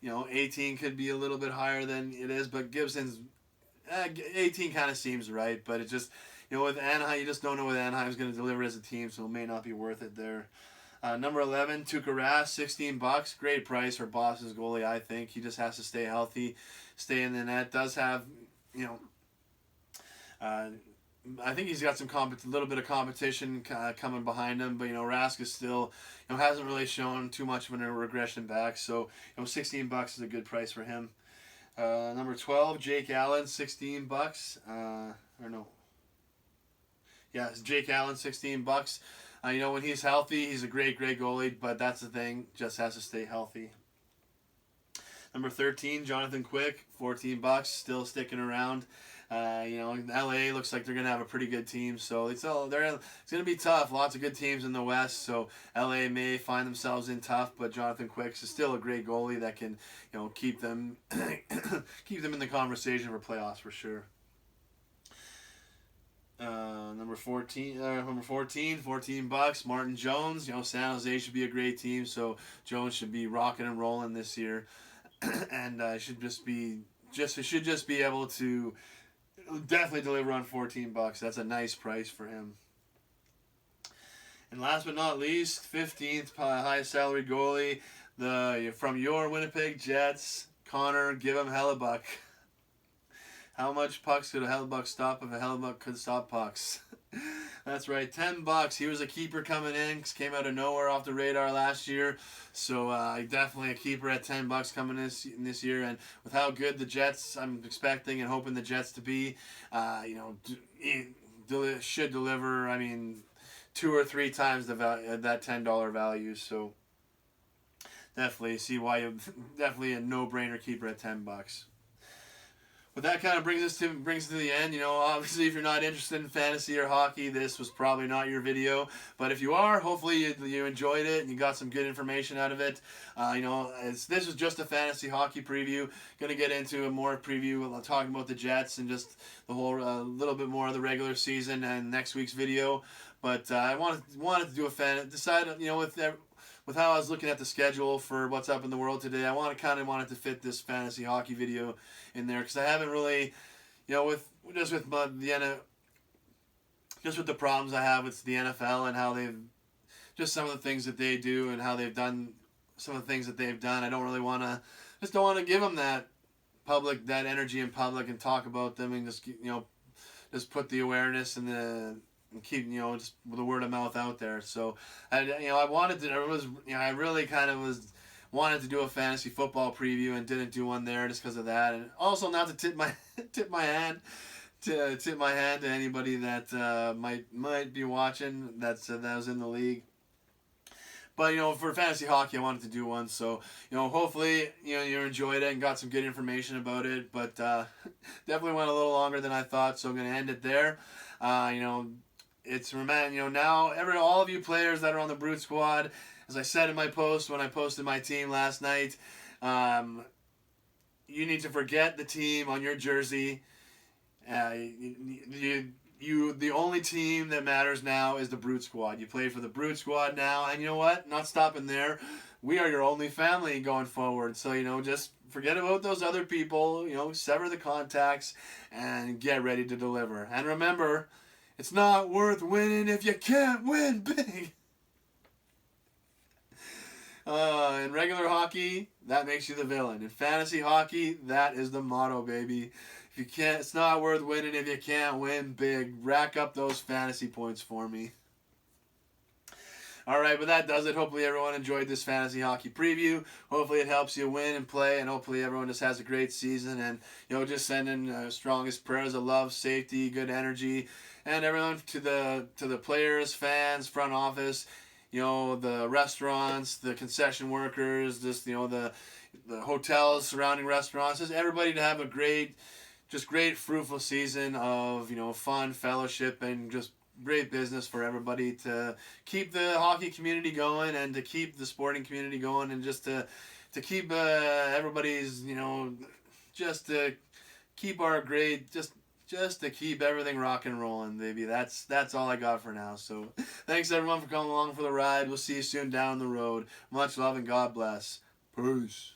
18 could be a little bit higher than it is, but Gibson's 18 kind of seems right. But it just, with Anaheim, you just don't know what Anaheim's going to deliver as a team, so it may not be worth it there. Number 11, Tuukka Rask, $16. Great price for Boston's goalie, I think. He just has to stay healthy, stay in the net. Does have, you know, I think he's got some little bit of competition coming behind him, but Rask is still, hasn't really shown too much of a regression back. So $16 is a good price for him. Number 12, Jake Allen, $16. Or no, yeah, it's Jake Allen, $16. When he's healthy, he's a great goalie, but that's the thing, just has to stay healthy. Number 13, Jonathan Quick, $14, still sticking around. LA looks like they're gonna have a pretty good team, so it's gonna be tough. Lots of good teams in the West, so LA may find themselves in tough, but Jonathan Quick is still a great goalie that can, keep them keep them in the conversation for playoffs for sure. Number 14, $14. Martin Jones. San Jose should be a great team, so Jones should be rocking and rolling this year, and should just be able to definitely deliver on $14. That's a nice price for him. And last but not least, 15th highest salary goalie, from your Winnipeg Jets, Connor "Give him Hellebuyck." How much pucks could a Hellebuyck stop if a Hellebuyck could stop pucks? That's right, $10. He was a keeper coming in, came out of nowhere off the radar last year. So definitely a keeper at $10 coming in this year. And with how good the Jets, I'm expecting and hoping the Jets to be, should deliver. I mean, 2 or 3 times the value, that $10 value. So definitely see why definitely a no-brainer keeper at $10. But that kind of brings us to the end. Obviously, if you're not interested in fantasy or hockey, this was probably not your video. But if you are, hopefully you enjoyed it and you got some good information out of it. This was just a fantasy hockey preview. Going to get into a more preview, talking about the Jets and just the whole little bit more of the regular season and next week's video. But I wanted to do with how I was looking at the schedule for what's up in the world today, I wanted to fit this fantasy hockey video in there because I haven't really, with the problems I have with the NFL and how they've just some of the things that they do and how they've done some of the things that they've done. I don't really want to give them that energy in public and talk about them and just put the awareness and keep just the word of mouth out there. So I really kind of wanted to do a fantasy football preview and didn't do one there just because of that, and also not to tip my hand to anybody that might be watching that was in the league. But for fantasy hockey, I wanted to do one. So hopefully you enjoyed it and got some good information about it. But definitely went a little longer than I thought, so I'm gonna end it there. It's now all of you players that are on the Brute Squad, as I said in my post when I posted my team last night, you need to forget the team on your jersey. The only team that matters now is the Brute Squad. You play for the Brute Squad now, and you know what? Not stopping there. We are your only family going forward. So just forget about those other people. Sever the contacts and get ready to deliver. And remember, it's not worth winning if you can't win big. In regular hockey, that makes you the villain. In fantasy hockey, that is the motto, baby. It's not worth winning if you can't win big. Rack up those fantasy points for me. All right, but that does it. Hopefully everyone enjoyed this fantasy hockey preview. Hopefully it helps you win and play, and hopefully everyone just has a great season. And just sending strongest prayers of love, safety, good energy, and everyone to the players, fans, front office, the restaurants, the concession workers, just the hotels surrounding restaurants, just everybody to have a great fruitful season of fun, fellowship, and just great business for everybody to keep the hockey community going and to keep the sporting community going and just to keep everybody's just to keep our great just to keep everything rock and rolling, baby. That's all I got for now. So thanks everyone for coming along for the ride. We'll see you soon down the road. Much love and God bless. Peace.